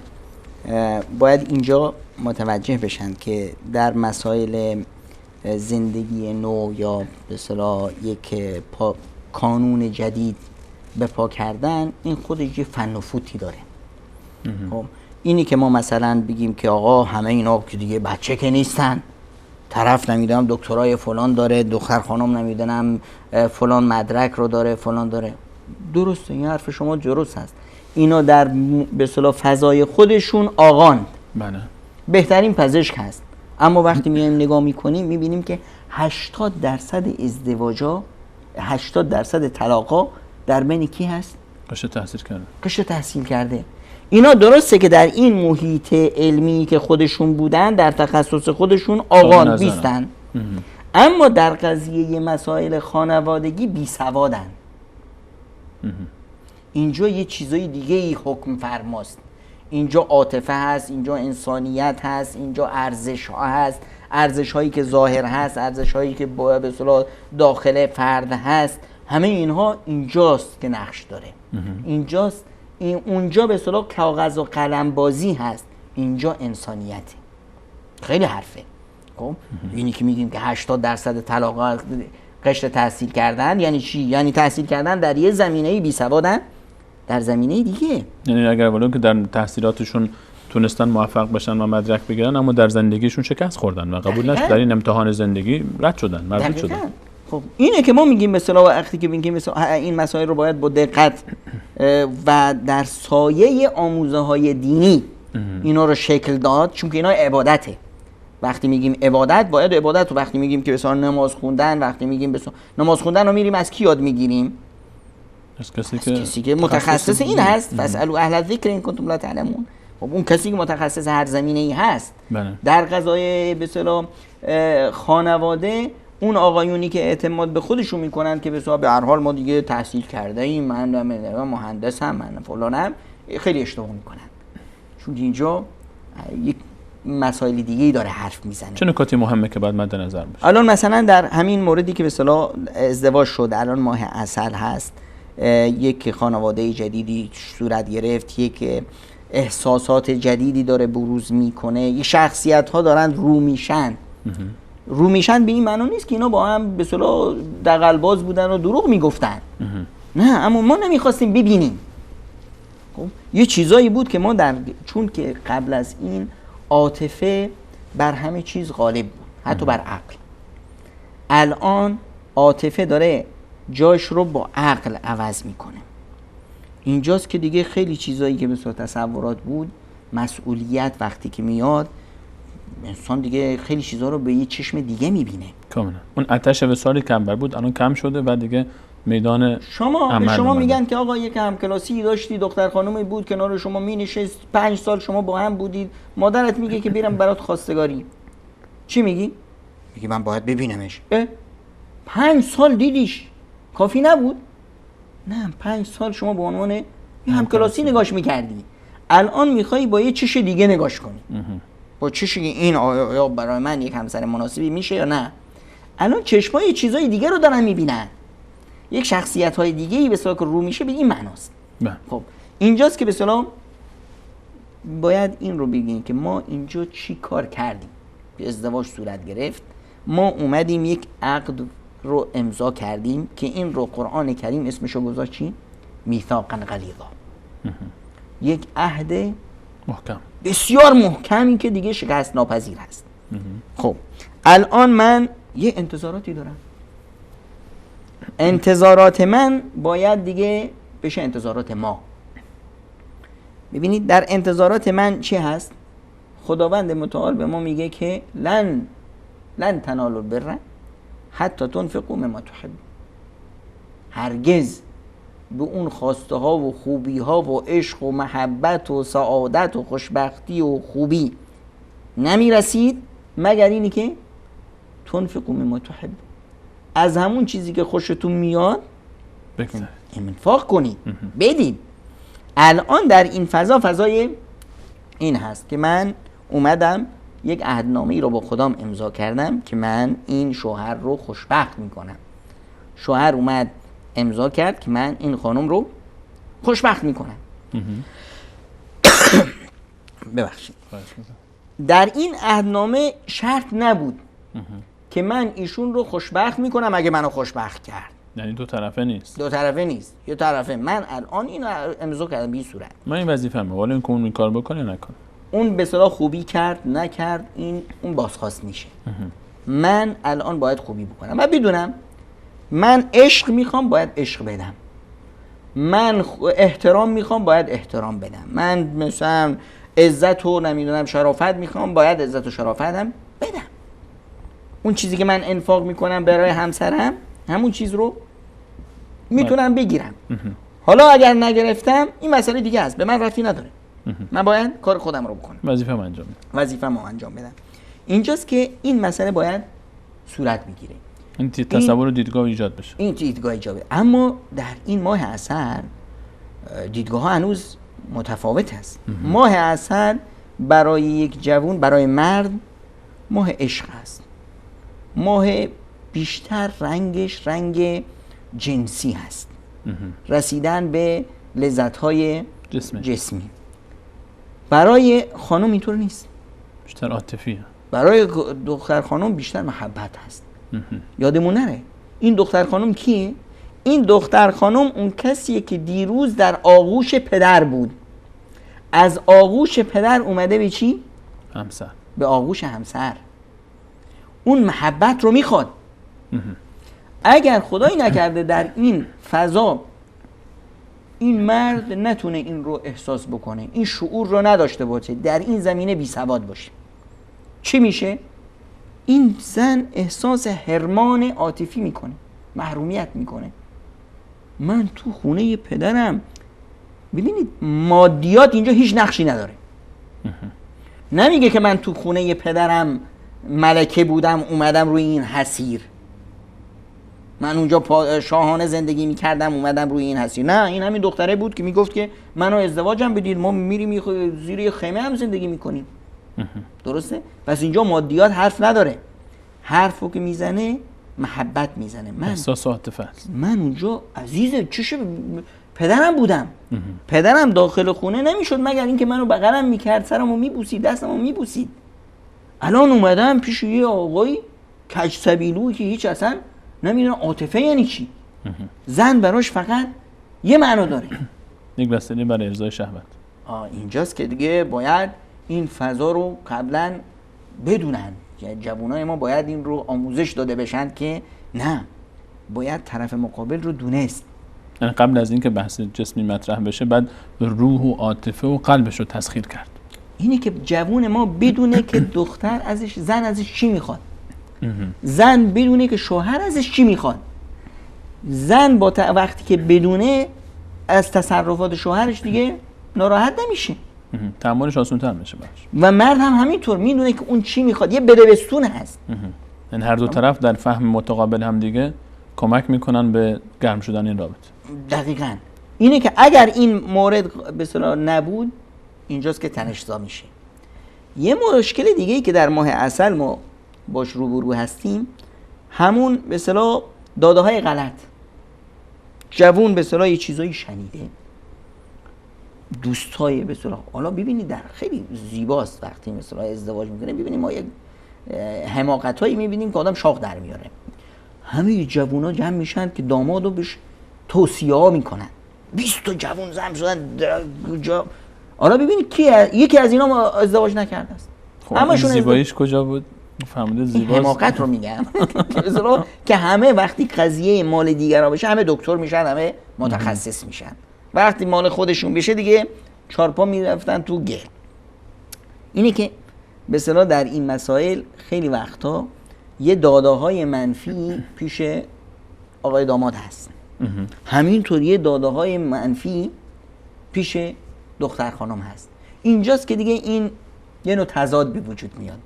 باید اینجا متوجه بشن که در مسائل زندگی نو یا به اصطلاح یک کانون جدید به پا کردن، این خودش یه فن و فوتی داره. خب اینی که ما مثلا بگیم که آقا همه اینا که دیگه بچه که نیستن، طرف نمیدونم دکترای فلان داره، دختر خانم نمیدونم فلان مدرک رو داره، فلان داره، درسته، این حرف شما درست هست. اینا در به اصطلاح فضای خودشون آقان، بله، بهترین پزشک هست. اما وقتی میایم نگاه میکنیم میبینیم که 80% ازدواجا، 80% طلاقا در بین کی هست؟ قشر تحصیل کرده. قشر تحصیل کرده. اینا درسته که در این محیط علمی که خودشون بودن، در تخصص خودشون آقان بیستن، اما در قضیه مسائل خانوادگی بی سوادن. اینجا یه چیزای دیگه ای حکم فرماست. اینجا عاطفه هست، اینجا انسانیت هست، اینجا ارزش ها هست، ارزش هایی که ظاهر هست، ارزش هایی که به اصطلاح داخل فرد هست. همه اینها اینجاست که نقش داره. اینجاست، اونجا به اصطلاح کاغذ و قلم بازی هست، اینجا انسانیته. خیلی حرفه. خب اینی که میگیم که 80% طلاق قشر تحصیل کردن یعنی چی؟ یعنی تحصیل کردن در یه زمینه‌ای بی سوادن در زمینه دیگه. یعنی اگر ولو که در تحصیلاتشون تونستن موفق بشن و مدرک بگیرن، اما در زندگیشون شکست خوردن و قبول نشد، در این امتحان زندگی رد شدن، مردود شدن. خب اینه که ما میگیم مثلا وقتی که میگیم مثلا این مسائل رو باید با دقت و در سایه آموزه های دینی اینا رو شکل داد، چون که اینا عبادته. وقتی میگیم عبادت باید عبادت، و وقتی میگیم که مثلا نماز خوندن، وقتی میگیم مثلا نماز خوندن رو میریم از کی یاد میگیریم؟ از کسی که متخصص این هست. فاسالوا اهل الذکر ان کنتم لا تعلمون. خب اون کسی که متخصص هر زمینه‌ای هست. بله. در قضای به اصطلاح خانواده، اون آقایونی که اعتماد به خودشون میکنن که به هر حال ما دیگه تحصیل کرده ایم، من مهندسم، من فلانم، خیلی اشتباه میکنن، چون اینجا یک مسائل دیگه داره حرف میزنه. چه نکاتی مهمه که باید مد نظر باشه؟ الان مثلا در همین موردی که به اصطلاح ازدواج شد، الان ماه عسل هست، یک خانواده جدیدی صورت گرفت، یک احساسات جدیدی داره بروز میکنه، یک شخصیت ها دارن رو میشن به این معنا نیست که اینا با هم به اصطلاح دغل‌باز بودن و دروغ میگفتن. نه، اما ما نمیخواستیم ببینیم. خب یه چیزایی بود که ما چون که قبل از این عاطفه بر همه چیز غالب بود، حتی بر عقل. الان عاطفه داره جاش رو با عقل عوض میکنه. اینجاست که دیگه خیلی چیزایی که به صورت تصورات بود، مسئولیت وقتی که میاد، انسان دیگه خیلی چیزا رو به یه چشم دیگه میبینه. کاملا. اون آتش وصالی کمبر بود، الان کم شده و دیگه میدان شما میگن که آقا یک همکلاسی داشتی، دختر خانومی بود کنار شما مینشست، 5 سال شما با هم بودید، مادرت میگه که بیرم برات خواستگاری. چی میگی؟ میگی من باید ببینمش. 5 سال دیدیش کافی نبود؟ نه، 5 سال شما به عنوان یه همکلاسی نگاش میکردی، الان میخوای با یه چش دیگه نگاش کنی. با چشی این آیا برای من یک همسر مناسبی میشه یا نه. الان چشمای چیزای دیگه رو دارن میبینن، یک شخصیت های دیگه ای به اصطلاح که رو میشه به این معناست. خب اینجاست که به اصطلاح باید این رو بگیم که ما اینجا چی کار کردیم که ازدواج صورت گرفت. ما اومدیم یک عقد رو امضا کردیم که این رو قرآن کریم اسمشو گذاشت چی؟ میثاقا غلیظا. یک عهد محکم، بسیار محکمی که دیگه شکست ناپذیر هست. خب الان من یه انتظاراتی دارم. انتظارات من باید دیگه بشه انتظارات ما. ببینید در انتظارات من چی هست؟ خداوند متعال به ما میگه که لن تنالوا البر حتی تنفقوا مما تحب. هرگز به اون خواسته ها و خوبی ها و عشق و محبت و سعادت و خوشبختی و خوبی نمی رسید مگر اینی که تنفقوا مما تحب، از همون چیزی که خوشتون میاد بگذارید، انفاق کنید، بدید. الان در این فضای این هست که من اومدم یک عهدنامه‌ای رو با خودم امضا کردم که من این شوهر رو خوشبخت میکنم. شوهر اومد امضا کرد که من این خانم رو خوشبخت میکنم. ببخشید. در این عهدنامه شرط نبود که من ایشون رو خوشبخت میکنم اگه منو خوشبخت کرد. یعنی دو طرفه نیست. دو طرفه نیست، یه طرفه. من الان اینو امضا کردم به این صورت. من این وظیفه‌مه، ولی این کون کار بکنه نکنه. اون به اصطلاح خوبی کرد نکرد این اون بازخواست میشه. من الان باید خوبی بکنم و بدونم من عشق میخوام باید عشق بدم، من احترام میخوام باید احترام بدم، من مثلا عزت و نمیدونم شرافت میخوام باید عزت و شرافتم بدم. اون چیزی که من انفاق میکنم برای همسرم همون چیز رو میتونم بگیرم. حالا اگر نگرفتم این مسئله دیگه است، به من ربطی نداره. من باید کار خودم رو بکنم، وظیفه‌مو انجام میدم، وظیفه‌مو انجام بدم. اینجاست که این مسئله باید صورت بگیره، این تصور و دیدگاه ایجاد بشه. این دیدگاه ایجاد. اما در این ماه عسل دیدگاه ها هنوز متفاوت است. ماه عسل برای یک جوان، برای مرد ماه عشق است. ماه بیشتر رنگش رنگ جنسی هست، رسیدن به لذت‌های جسمی. برای خانم اینطور نیست، بیشتر عاطفیه. برای دختر خانم بیشتر محبت هست. یادمون نره این دختر خانم کیه؟ این دختر خانم اون کسیه که دیروز در آغوش پدر بود، از آغوش پدر اومده به چی؟ همسر، به آغوش همسر. اون محبت رو میخواد. اگر خدایی نکرده در این فضا این مرد نتونه این رو احساس بکنه، این شعور رو نداشته باشه، در این زمینه بی سواد باشه، چی میشه؟ این زن احساس حرمان عاطفی میکنه، محرومیت میکنه. من تو خونه پدرم، ببینید مادیات اینجا هیچ نقشی نداره. نمیگه که من تو خونه پدرم ملکه بودم اومدم روی این حصیر، من اونجا شاهانه زندگی میکردم اومدم روی این حصیر. نه، این همین دختره بود که میگفت که منو ازدواجم بدید، ما میریم زیر خیمه هم زندگی میکنیم. درسته؟ پس اینجا مادیات حرف نداره. حرفو که میزنه محبت میزنه. من احساس عاطفه است. من اونجا عزیز چشه پدرم بودم. پدرم داخل خونه نمیشد مگر اینکه منو بغلم میکرد، سرمو میبوسید، دستمو میبوسید. الان اومدم پیش یه آقای کج سبیلو که هیچ اصلا نمیدونه عاطفه یعنی چی. زن براش فقط یه معنا داره، یک وسیله برای ارضای شهوت. اینجاست که دیگه باید این فضا رو قبلا بدونن. جوانای ما باید این رو آموزش داده بشن که نه، باید طرف مقابل رو دونست. یعنی قبل از اینکه بحث جسمی مطرح بشه بعد روح و عاطفه و قلبش رو تسخیر کرد. اینه که جوان ما بدونه که دختر ازش، زن ازش چی میخواد. زن بدونه که شوهر ازش چی میخواد. زن با وقتی که بدونه از تصرفات شوهرش دیگه ناراحت نمیشه، تحملش آسان‌تر میشه براش. و مرد هم همینطور میدونه که اون چی میخواد. یه بدبستون هست. یعنی هر دو طرف در فهم متقابل هم دیگه کمک میکنن به گرم شدن این رابطه. دقیقاً اینه که اگر این مورد به اصطلاح نبود اینجاست که تنش‌زا میشه. یه مشکل دیگه ای که در ماه عسل ما باش روبرو هستیم همون به اصطلاح داده های غلط. جوون به اصطلاح یه چیزایی شنیده، دوستای به اصطلاح، حالا ببینید در خیلی زیباست وقتی مثلا ازدواج میکنه، ببینیم ما یک حماقتایی میبینیم که آدم شاخ در میاره. همه جوونا جمع میشن که دامادو بهش توصیه ها میکنن، 20 تا جوون زم شدن کجا. حالا ببینید یکی از اینا ازدواج نکرده است. همشون زیباییش کجا بود؟ فهمیده زیباست. حماقت رو میگم که همه وقتی قضیه مال دیگران بشه همه دکتر میشن، همه متخصص میشن، وقتی مال خودشون بشه دیگه چارپا میرفتن تو گل. اینه که به اصطلاح در این مسائل خیلی وقتا یه داده‌های منفی پیش آقای داماد هست، همینطور یه داده‌های منفی پیش دختر خانم هست. اینجاست که دیگه این یه نوع تضاد به وجود میاد.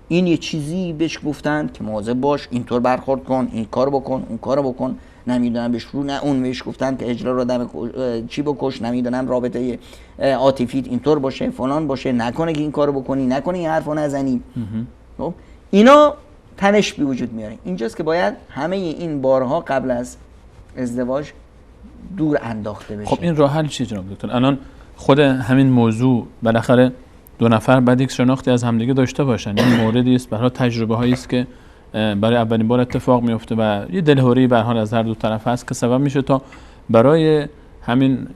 این یه چیزی بهش گفتن که مواظب باش، اینطور برخورد کن، این کار بکن، اون کار بکن، نمیدونم بهش رو، نه اون بهش گفتن که اجرا رو دم چی بکش، نمیدونم رابطه عاطفیت اینطور باشه، فلان باشه، نکنه که این کارو بکنی، نکنه این حرفو نزنی. خب اینا تنش به وجود میاره. اینجاست که باید همه این بارها قبل از ازدواج دور انداخته بشه. خب این راه حل چیه جناب دکتر؟ الان خود همین موضوع بالاخره دو نفر بعد یک شناختی از همدیگه داشته باشن، این موردی است، برای تجربه هایی است که برای اولین بار اتفاق میفته و یه دلهوری به هر حال از هر دو طرف هست که سبب میشه تا برای همین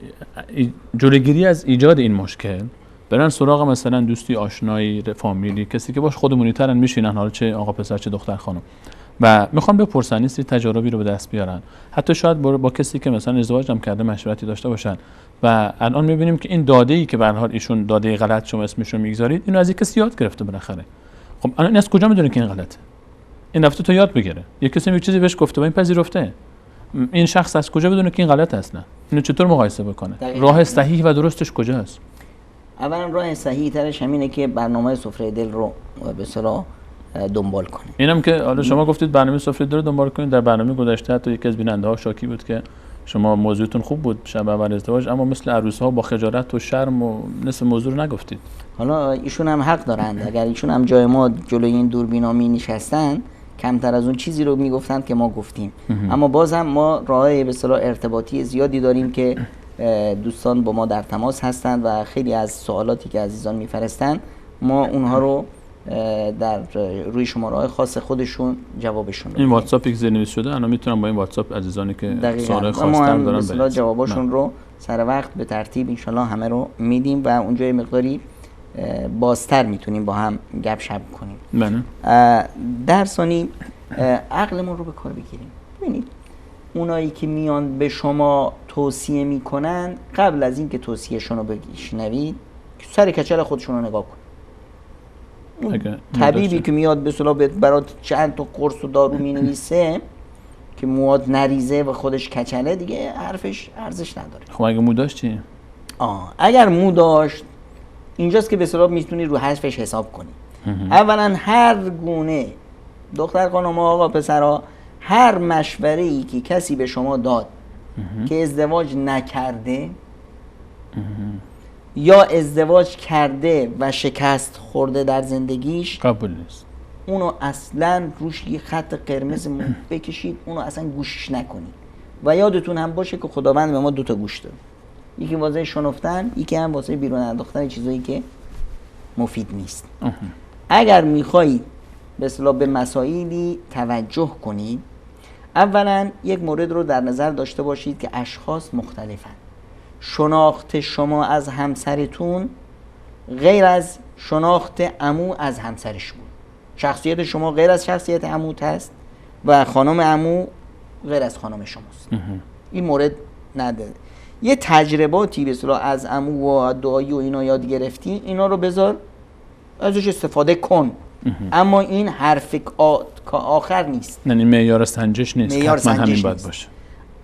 جلوگیری از ایجاد این مشکل برن سراغ مثلا دوستی، آشنایی، فامیلی، کسی که باش خودمونی ترن میشینن، حالا چه آقا پسر چه دختر خانم، و میخوان بپرسن این سری تجاربی رو به دست بیارن، حتی شاید با کسی که مثلا ازدواج هم کرده مشورتی داشته باشن. و الان میبینیم که این داده‌ای که به هر حال ایشون داده غلط شما اسمش رو میگذارید، اینو از یک کسی یاد گرفته بالاخره. خب الان این از کجا میدونه که این غلطه؟ این رفته تا یاد بگیره، یک کسی یه چیزی بهش گفته و این پذیرفته. این شخص از کجا بدونه که این غلط اصلا؟ اینو چطور مقایسه بکنه؟ راه صحیح و درستش کجاست؟ اولا راه صحیح ترش همینه که برنامه سفره دل رو به اصطلاح دنبال کنه. اینم که حالا شما گفتید برنامه سفره دل رو دنبال کنید، در برنامه گذشته حتی یکی از بیننده ها شاکی بود که شما موضوعتون خوب بود شب اول ازدواج، اما مثل عروس‌ها با خجالت و شرم و نصف موضوع رو نگفتید. حالا ایشون هم حق دارند، اگر ایشون هم جای ما جلوی این دوربینا می نشستن کمتر از اون چیزی رو میگفتن که ما گفتیم. اما بازم ما راههای به اصطلاح ارتباطی زیادی داریم که دوستان با ما در تماس هستند و خیلی از سوالاتی که عزیزان میفرستن ما اونها رو در روی شماره‌های خاص خودشون جوابشون این واتساپی که زیرنویس شده الان میتونم با این واتساپ عزیزانی که سوال خواستن دارن مثلا جواباشون رو سر وقت به ترتیب انشالله همه رو میدیم و اونجا یه مقداری بازتر میتونیم با هم گپ شپ کنیم. بله. در ثانی عقلمون رو به کار بگیریم. ببینید اونایی که میان به شما توصیه میکنن قبل از اینکه توصیهشون رو بشنوید سر کچل خودشون رو نگاه کن. طبیبی که میاد به اصطلاح برات چند تا قرص و دارو مینویسه که مواد نریزه و خودش کچله، دیگه حرفش ارزش نداره. خب اگه مو داشت چی؟ اگر مو داشت اینجاست که به اصطلاح میتونی رو حرفش حساب کنی. اولا هر گونه دختر خانم آقا پسرها هر مشوره‌ای که کسی به شما داد که ازدواج نکرده یا ازدواج کرده و شکست خورده در زندگیش قبول نیست، اونو اصلا روش یه خط قرمز بکشید، اونو اصلا گوشش نکنید. و یادتون هم باشه که خداوند به ما 2 تا گوش داد، یکی واسه شنفتن، یکی هم واسه بیرون انداختن چیزایی که مفید نیست. اگر میخواهید به اصطلاح به مسائلی توجه کنید، اولا یک مورد رو در نظر داشته باشید که اشخاص مختلفن. شناخت شما از همسرتون غیر از شناخت عمو از همسرش بود. شخصیت شما غیر از شخصیت عموت هست و خانم عمو غیر از خانم شماست. این مورد نداره. یه تجرباتی به اصطلاح از عمو و دعایی و اینا یاد گرفتی، اینا رو بذار ازش استفاده کن. اما این حرف آخر نیست، یعنی معیار سنجش نیست، حتما همین باید باشه.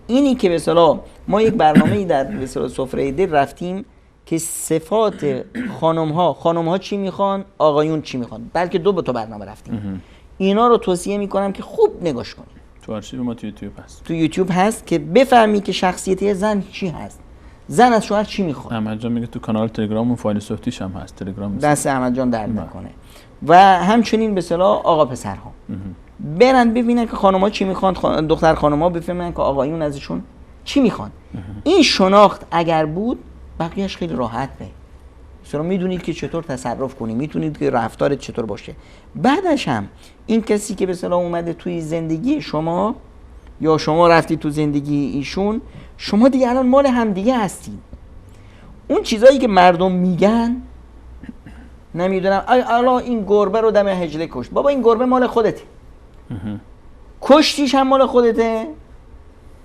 اینی که به اصطلاح ما یک برنامه‌ای در به اصطلاح سفره دل رفتیم که صفات خانم‌ها چی میخوان، آقایون چی میخوان، بلکه 2 تا برنامه رفتیم. اینا رو توصیه میکنم که خوب نگاش کنید. تو آرشیو ما تو یوتیوب هست که بفهمی که شخصیت زن چی هست، زن از شوهر چی میخواد. احمد جان میگه تو کانال تلگرام و فایل صوتیش هم هست، تلگرام دست احمد جان درد نکنه. و همچنین به اصطلاح آقا پسرها برن ببینن که خانم‌ها چی میخوان، دختر خانم‌ها بفهمن که آقایون ازشون چی میخوان. این شناخت اگر بود بقیهش خیلی راحت به شما میدونید که چطور تصرف کنید، میتونید که رفتارت چطور باشه. بعدش هم این کسی که به اصطلاح اومده توی زندگی شما یا شما رفتی تو زندگی ایشون، شما دیگه الان مال همدیگه هستید. اون چیزایی که مردم میگن نمیدونم الان این گربه رو دم حجله کشت، بابا این گربه مال خودته، کشتیش هم مال خودته،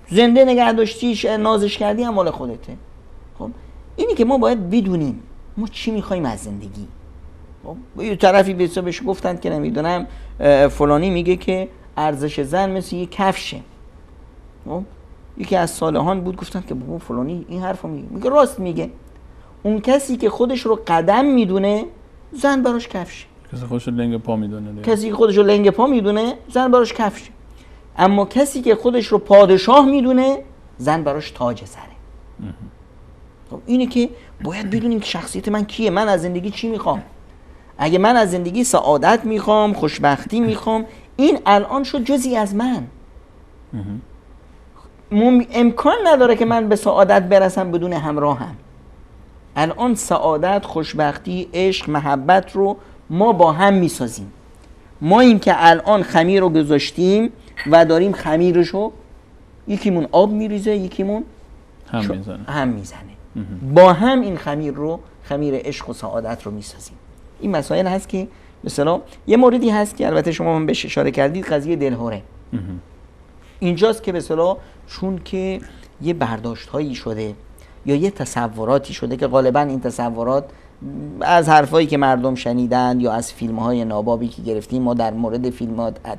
زنده نگه داشتیش نازش کردی هم مال خودته. خب اینی که ما باید بدونیم ما چی میخوایم از زندگی. خب یه طرفی بهش گفتن که نمیدونم فلانی میگه که ارزش زن مثل یه کفشه. خب یکی از صالحان بود گفتن که بابا فلانی این حرفو میگه راست میگه. اون کسی که خودش رو قدم میدونه زن براش کفشه. کسی خودش رو لنگ پا میدونه. کسی که خودش رو لنگ پا میدونه زن براش کفشه. اما کسی که خودش رو پادشاه میدونه زن براش تاج سره. خب اینه که باید بدونیم که شخصیت من کیه، من از زندگی چی میخوام. اگه من از زندگی سعادت میخوام، خوشبختی میخوام، این الان شد جزئی از من. امکان نداره که من به سعادت برسم بدون همراهم. الان سعادت، خوشبختی، عشق، محبت رو ما با هم میسازیم. ما این که الان خمیر رو گذاشتیم و داریم خمیرشو یکیمون آب میریزه یکیمون هم میزنه. با هم این خمیر رو، خمیر عشق و سعادت رو میسازیم. این مسائل هست که مثلا یه موردی هست که البته شما هم بهش اشاره کردید، قضیه دلهوره. اینجاست که مثلا چون که یه برداشت هایی شده یا یه تصوراتی شده که غالبا این تصورات از حرفایی که مردم شنیدن یا از فیلم های نابابی که گرفتیم. ما در مورد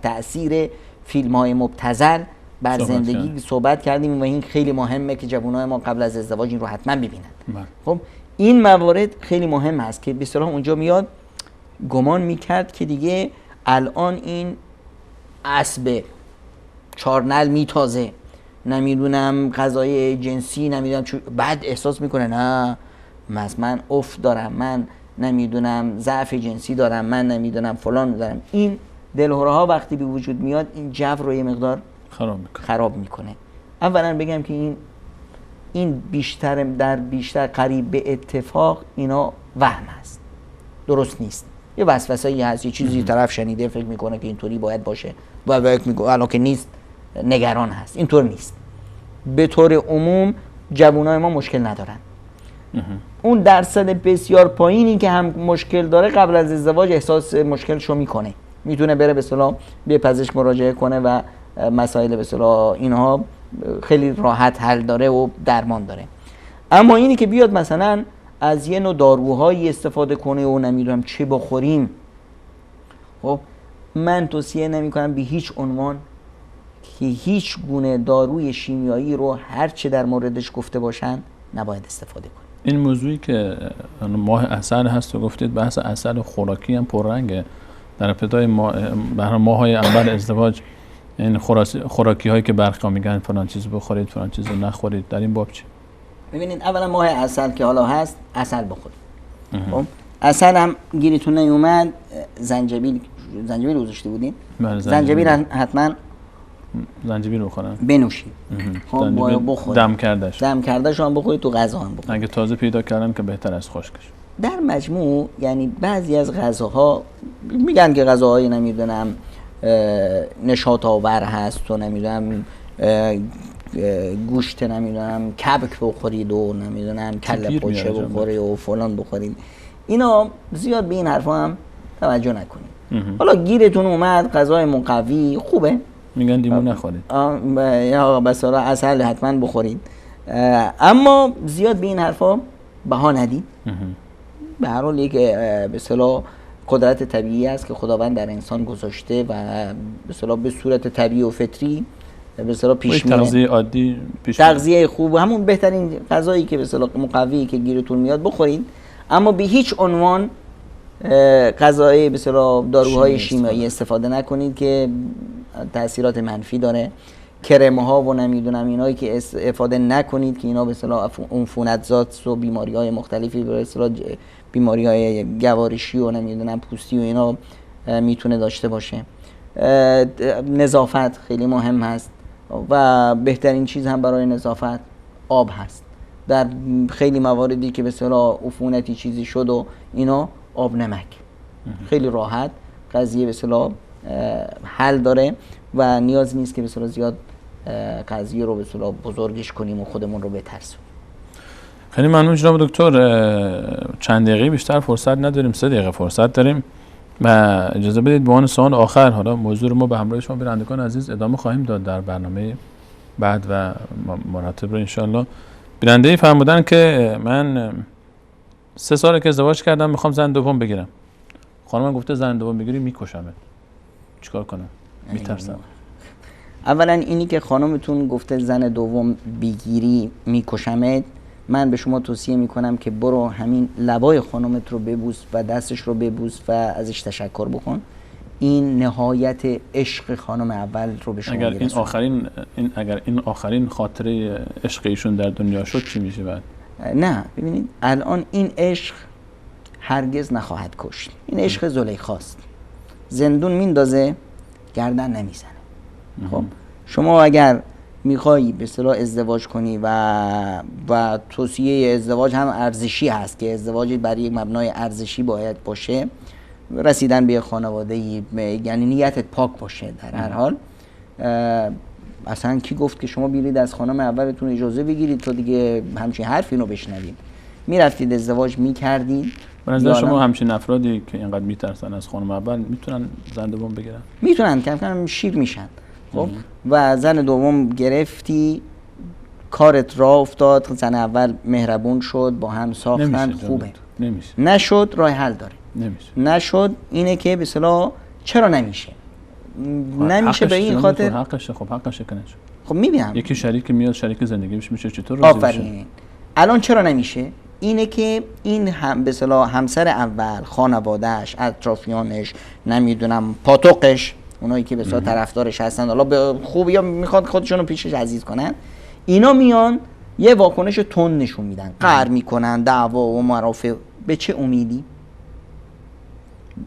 تأثیر فیلم های مبتذل بر زندگی صحبت کردیم و این خیلی مهمه که جوانای ما قبل از ازدواج این رو حتما ببینن. خب این موارد خیلی مهم هست که به اصطلاح اونجا میاد گمان میکرد که دیگه الان این اسب چارنل میتازه، نمیدونم غذای جنسی نمیدونم بعد احساس میکنه نه من اف دارم، من نمیدونم ضعف جنسی دارم، من نمیدونم فلان دارم. این دلهوره ها وقتی به وجود میاد این جو رو یه مقدار خراب میکنه. اولا بگم که این بیشتر قریب به اتفاق اینا وهم هست، درست نیست. یه وسوسه‌ای هست، یه چیزی طرف شنیده فکر میکنه که اینطوری باید باشه و فکر میکنه الان که نیست نگران هست. اینطور نیست. به طور عموم جوانای ما مشکل ندارن. اون درصد بسیار پایینی که هم مشکل داره قبل از ازدواج احساس مشکلشو میکنه، میتونه بره به اصطلاح به پزشک مراجعه کنه و مسائل به اصطلاح اینها خیلی راحت حل داره و درمان داره. اما اینی که بیاد مثلا از یه نوع داروهایی استفاده کنه و نمیدونم چه بخوریم، خب من توصیه نمیکنم به هیچ عنوان که هیچ گونه داروی شیمیایی رو هر چه در موردش گفته باشن نباید استفاده کنیم. این موضوعی که ماه عسل هست و گفتید بحث عسل خوراکی هم پررنگه. در ابتدای ماه‌های اول ازدواج این خوراکی هایی که برخا میگن فلان چیز بخورید فلان چیز نخورید، در این باب چی؟ ببینید اولا ماه عسل که حالا هست عسل بخورید. خب عسل هم گیرتون نیومد زنجبیل گذاشته بودین؟ زنجبیل حتما زنجبیل بخورن بنوشید. خب بخورید دم کردهش هم بخورید، تو غذا هم بخورید. اگه تازه پیدا کردن که بهتر از خشکش. در مجموع یعنی بعضی از غذاها میگن که غذاهای نمیدونم نشاط آور هست و نمیدونم گوشت نمیدونم کبک بخورید و نمیدونم کله پاچه بخورید و فلان بخورید، اینا زیاد به این حرفا هم توجه نکنید. حالا گیرتون اومد غذای مقوی خوبه، میگن لیمو نخورید یا مثلا عسل حتما بخورید، اما زیاد به این حرفا بها ندید. به هر حال یک به اصطلاح قدرت طبیعی است که خداوند در انسان گذاشته و به اصطلاح به صورت طبیعی و فطری به اصطلاح پیش میره. تغذیه عادی پیش تغذیه خوب همون بهترین غذایی که به اصطلاح مقوی که گیرتون میاد بخورید، اما به هیچ عنوان غذای به اصطلاح داروهای شیمیایی استفاده نکنید که تاثیرات منفی داره. کرم ها و نمیدونم اینایی که استفاده نکنید که اینا به اصطلاح عفونت‌زا و بیماری‌های مختلفی به اصطلاح بیماری‌های گوارشی و نمیدونم پوستی و اینا میتونه داشته باشه. نظافت خیلی مهم هست و بهترین چیز هم برای نظافت آب هست. در خیلی مواردی که به اصطلاح عفونتی چیزی شد و اینا آب نمک خیلی راحت قضیه به اصطلاح حل داره و نیاز نیست که به اصطلاح زیاد قضیه رو به اصطلاح بزرگش کنیم و خودمون رو بترسونیم. خیلی ممنون جناب دکتر. چند دقیقه بیشتر فرصت نداریم، 3 دقیقه فرصت داریم و اجازه بدید به عنوان سوال آخر، حالا موضوع رو ما به همراه شما بینندگان عزیز ادامه خواهیم داد در برنامه بعد و مرتب رو انشالله. بیننده فرمودن که من 3 ساله که ازدواج کردم میخوام زن دوم بگیرم. خانمم گفته زن دوم بگیری میکشمت. چیکار کنم؟ میترسم. اولا اینی که خانمتون گفته زن دوم بگیری میکشمت، من به شما توصیه میکنم که برو همین لبای خانمت رو ببوس و دستش رو ببوس و ازش تشکر بکن. این نهایت عشق خانم اول رو به شما میرسونه. اگر این آخرین خاطره عشق ایشون در دنیا شد چی میشه بعد؟ نه ببینید الان این عشق هرگز نخواهد کشت. این عشق زلیخاست، زندون میندازه گردن نمیزنه. خب شما اگر میخوایی به اصطلاح ازدواج کنی و توصیه ازدواج هم ارزشی هست که ازدواج برای یک مبنای ارزشی باید باشه، رسیدن به خانواده، یعنی نیتت پاک باشه در هر حال. اصلا کی گفت که شما بیرید از خانم اولتون اجازه بگیرید تو دیگه همچین حرفی رو بشنوید؟ میرفتید ازدواج میکردید. به نظر شما همچین افرادی که اینقدر میترسن از خانم اول میتونن زن دوم بگیرن؟ میتونن، کم کم شیر میشن. خب و زن دوم گرفتی، کارت راه افتاد، زن اول مهربون شد، با هم ساختن، خوبه. نمیشه. نشد راه حل داره. نمیشه. نشد اینه که به اصطلاح چرا نمیشه؟ نمیشه به این خاطر حقشه. خب حقشه که نشه. خب میبینم یکی شریک میاد شریک زندگیش میشه، چطور راضی میشه؟ آفرین. الان چرا نمیشه؟ اینه که این هم به اصطلاح همسر اول، خانواده‌اش، اطرافیانش، نمیدونم پاتوقش، اونایی که به اصطلاح طرفدارش هستن، حالا به خوبی یا میخواد خودشون رو پیشش عزیز کنن، اینا میان یه واکنش تند نشون میدن، قهر میکنن، دعوا و مرافع. به چه امیدی؟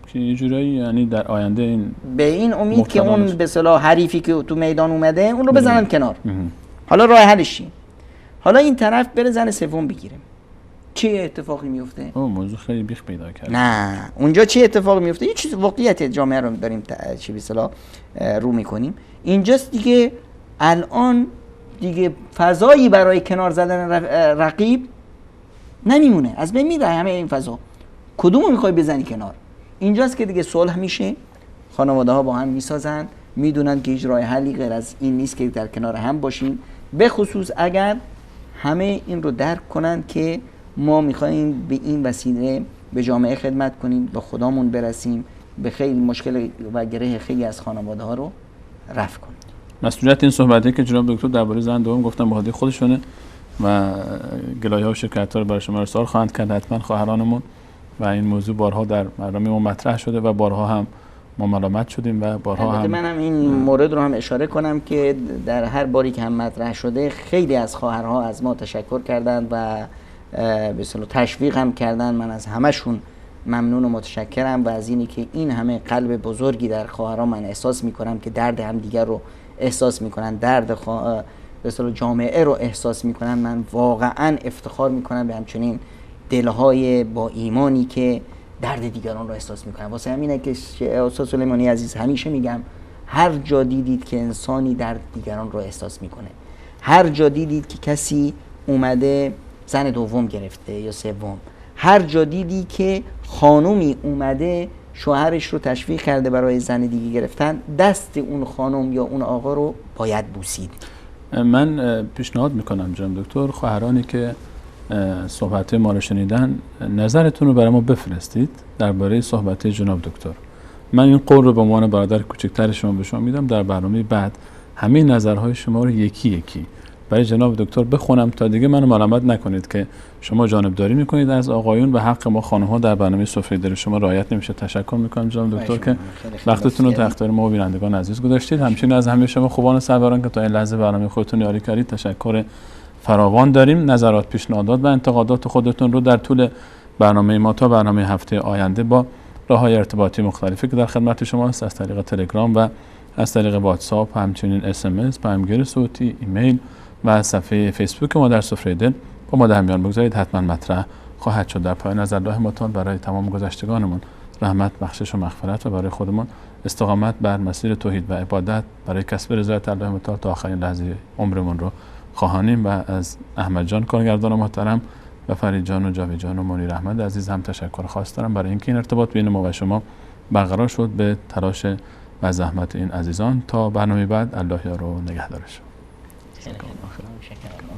که یه جورایی یعنی در آینده این به این امید که اون به اصطلاح حریفی که تو میدان اومده اون رو بزنن کنار. حالا راه حلش چیه؟ حالا این طرف بره زن سوم بگیره. چه اتفاقی میفته؟ موضوع خیلی بیخ پیدا کرده. نه اونجا چه اتفاقی میفته؟ یه چیز واقعیت جامعه رو داریم چی به اصطلاح رو میکنیم. اینجاست دیگه الان دیگه فضایی برای کنار زدن رقیب نمیمونه، از بین میره همه این فضا. کدومو میخوای بزنی کنار؟ اینجاست که دیگه صلح میشه، خانواده ها با هم میسازن، میدونن که هیچ راه حلی غیر از این نیست که در کنار هم باشیم، به خصوص اگر همه این رو درک کنن که ما میخوایم به این وسیله به جامعه خدمت کنیم، به خدامون برسیم، به خیلی مشکل و گره خیلی از خانواده ها رو رفع کنیم. مسئولیت این صحبتی که جناب دکتر درباره زن دوم گفتن به عهده خودشونه و گلایه‌ها و شکایت‌ها رو برای شما ارسال خواهند کرد حتما خواهرانمون و این موضوع بارها در برنامه ما مطرح شده و بارها هم ما ملامت شدیم و بارها هم منم این مورد رو هم اشاره کنم که در هر باری که هم مطرح شده خیلی از خواهرها از ما تشکر کردند و به اصطلاح تشویق هم کردن. من از همشون ممنون و متشکرم و از اینی که این همه قلب بزرگی در خواهران من احساس میکنم که درد هم دیگر رو احساس میکنن، درد به اصطلاح جامعه رو احساس میکنن. من واقعا افتخار میکنم به همچنین دلهای با ایمانی که درد دیگران رو احساس میکنن. واسه همینه که استاد سلیمانی عزیز همیشه میگم هر جا دیدید که انسانی درد دیگران رو احساس میکنه، هر جا دیدید که کسی اومده زن دوم گرفته یا سوم، هر جا دیدی که خانومی اومده شوهرش رو تشویق کرده برای زن دیگه گرفتن، دست اون خانم یا اون آقا رو باید بوسید. من پیشنهاد میکنم جناب دکتر خواهرانی که صحبت ما رو شنیدن نظرتون رو برای ما بفرستید درباره صحبت جناب دکتر. من این قول رو به عنوان برادر کوچکتر شما به شما میدم، در برنامه بعد همه نظرهای شما رو یکی یکی برای جناب دکتر بخونم تا دیگه منو ملامت نکنید که شما جانبداری میکنید از آقایون و حق ما خانم ها در برنامه سفره دل شما رعایت نمیشه. تشکر میکنم جناب دکتر که وقتتون رو در اختیار ما و بینندگان عزیز گذاشتید. همچنین از همه شما خوبان سروران که تا این لحظه برنامه خودتون یاری کردید تشکر فراوان داریم. نظرات، پیشنهادات و انتقادات خودتون رو در طول برنامه ما تا برنامه هفته آینده با راه‌های ارتباطی مختلفی که در خدمت شما است از طریق تلگرام و از طریق واتساپ، همچنین SMS، پیامگیر صوتی، ایمیل و صفحه فیسبوک ما در سفره دل با ما در میان بگذارید، حتما مطرح خواهد شد. در پایان از الله متعال برای تمام گذشتگانمون رحمت، بخشش و مغفرت و برای خودمون استقامت بر مسیر توحید و عبادت برای کسب رضایت الله متعال تا آخرین لحظه عمرمون رو خواهانیم. و از احمد جان کارگردان محترم و فرید جان و جاوید جان و منیر احمد عزیز هم تشکر خاص دارم برای اینکه این ارتباط بین ما و شما برقرار شد. به تلاش و زحمت این عزیزان تا برنامه بعد، الله یار و نگهدارش. خیلی ممنون.